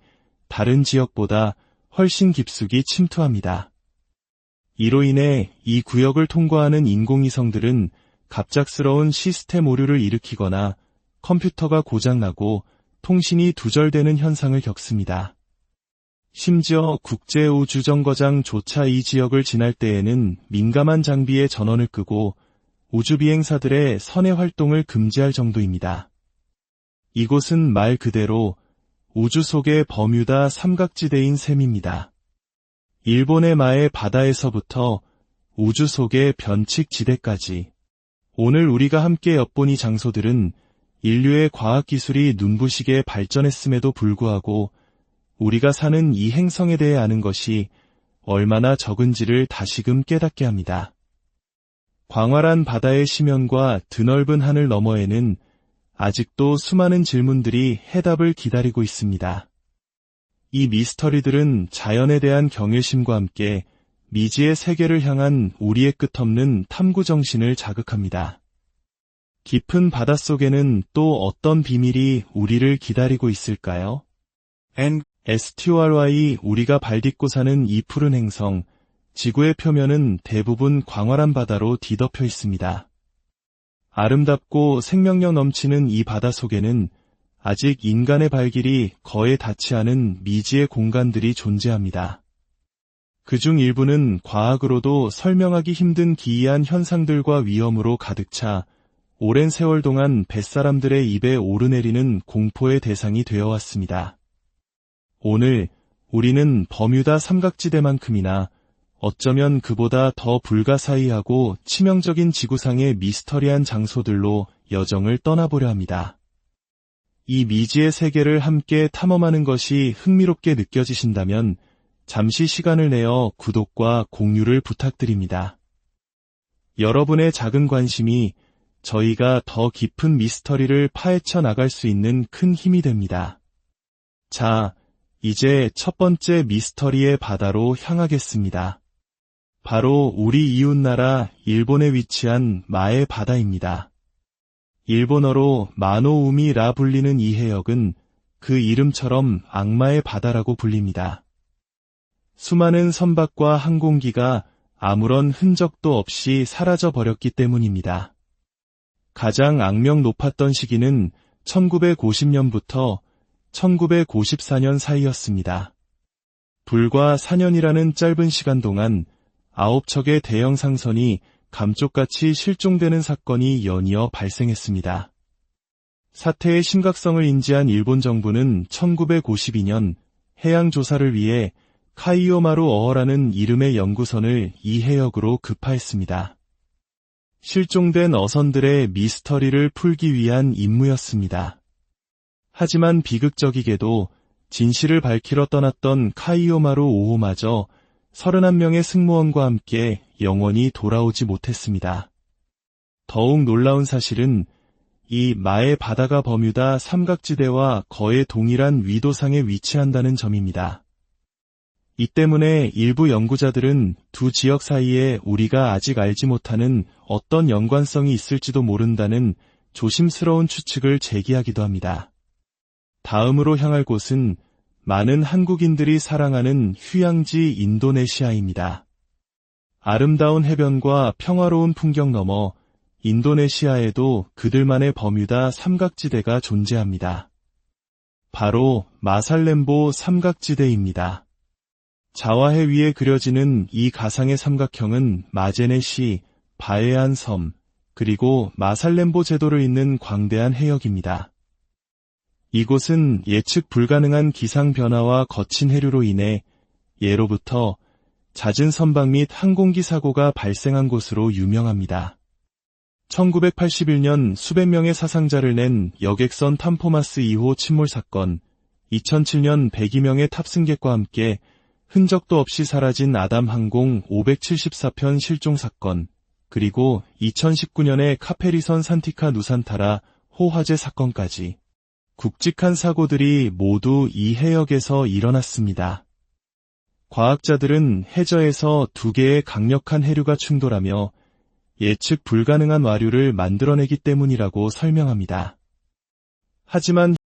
다른 지역보다 훨씬 깊숙이 침투합니다. 이로 인해 이 구역을 통과하는 인공위성들은 갑작스러운 시스템 오류를 일으키거나 컴퓨터가 고장나고 통신이 두절되는 현상을 겪습니다. 심지어 국제우주정거장조차 이 지역을 지날 때에는 민감한 장비의 전원을 끄고 우주비행사들의 선외 활동을 금지할 정도입니다. 이곳은 말 그대로 우주 속의 버뮤다 삼각지대인 셈입니다. 일본의 마의 바다에서부터 우주 속의 변칙지대까지 오늘 우리가 함께 엿본 이 장소들은 인류의 과학기술이 눈부시게 발전했음에도 불구하고 우리가 사는 이 행성에 대해 아는 것이 얼마나 적은지를 다시금 깨닫게 합니다. 광활한 바다의 심연과 드넓은 하늘 너머에는 아직도 수많은 질문들이 해답을 기다리고 있습니다. 이 미스터리들은 자연에 대한 경외심과 함께 미지의 세계를 향한 우리의 끝없는 탐구 정신을 자극합니다. 깊은 바닷속에는 또 어떤 비밀이 우리를 기다리고 있을까요? STORY 우리가 발 딛고 사는 이 푸른 행성, 지구의 표면은 대부분 광활한 바다로 뒤덮여 있습니다. 아름답고 생명력 넘치는 이 바다 속에는 아직 인간의 발길이 거의 닿지 않은 미지의 공간들이 존재합니다. 그중 일부는 과학으로도 설명하기 힘든 기이한 현상들과 위험으로 가득 차 오랜 세월 동안 뱃사람들의 입에 오르내리는 공포의 대상이 되어왔습니다. 오늘 우리는 버뮤다 삼각지대만큼이나 어쩌면 그보다 더 불가사의하고 치명적인 지구상의 미스터리한 장소들로 여정을 떠나보려 합니다. 이 미지의 세계를 함께 탐험하는 것이 흥미롭게 느껴지신다면 잠시 시간을 내어 구독과 공유를 부탁드립니다. 여러분의 작은 관심이 저희가 더 깊은 미스터리를 파헤쳐 나갈 수 있는 큰 힘이 됩니다. 자, 이제 첫 번째 미스터리의 바다로 향하겠습니다. 바로 우리 이웃나라 일본에 위치한 마의 바다입니다. 일본어로 마노우미라 불리는 이 해역은 그 이름처럼 악마의 바다라고 불립니다. 수많은 선박과 항공기가 아무런 흔적도 없이 사라져 버렸기 때문입니다. 가장 악명 높았던 시기는 1950년부터 1954년 사이였습니다. 불과 4년이라는 짧은 시간 동안 9척의 대형 상선이 감쪽같이 실종되는 사건이 연이어 발생했습니다. 사태의 심각성을 인지한 일본 정부는 1952년 해양 조사를 위해 카이오마루 어허라는 이름의 연구선을 이 해역으로 급파했습니다. 실종된 어선들의 미스터리를 풀기 위한 임무였습니다. 하지만 비극적이게도 진실을 밝히러 떠났던 카이오마루 5호마저 31명의 승무원과 함께 영원히 돌아오지 못했습니다. 더욱 놀라운 사실은 이 마의 바다가 버뮤다 삼각지대와 거의 동일한 위도상에 위치한다는 점입니다. 이 때문에 일부 연구자들은 두 지역 사이에 우리가 아직 알지 못하는 어떤 연관성이 있을지도 모른다는 조심스러운 추측을 제기하기도 합니다. 다음으로 향할 곳은 많은 한국인들이 사랑하는 휴양지 인도네시아입니다. 아름다운 해변과 평화로운 풍경 너머 인도네시아에도 그들만의 버뮤다 삼각지대가 존재합니다. 바로 마살렘보 삼각지대입니다. 자와해 위에 그려지는 이 가상의 삼각형은 마제네시, 바에안 섬, 그리고 마살렘보 제도를 잇는 광대한 해역입니다. 이곳은 예측 불가능한 기상 변화와 거친 해류로 인해 예로부터 잦은 선박 및 항공기 사고가 발생한 곳으로 유명합니다. 1981년 수백 명의 사상자를 낸 여객선 탐포마스 2호 침몰 사건, 2007년 102명의 탑승객과 함께 흔적도 없이 사라진 아담항공 574편 실종 사건, 그리고 2019년의 카페리선 산티카 누산타라 호 화재 사건까지 굵직한 사고들이 모두 이 해역에서 일어났습니다. 과학자들은 해저에서 두 개의 강력한 해류가 충돌하며 예측 불가능한 와류를 만들어내기 때문이라고 설명합니다. 하지만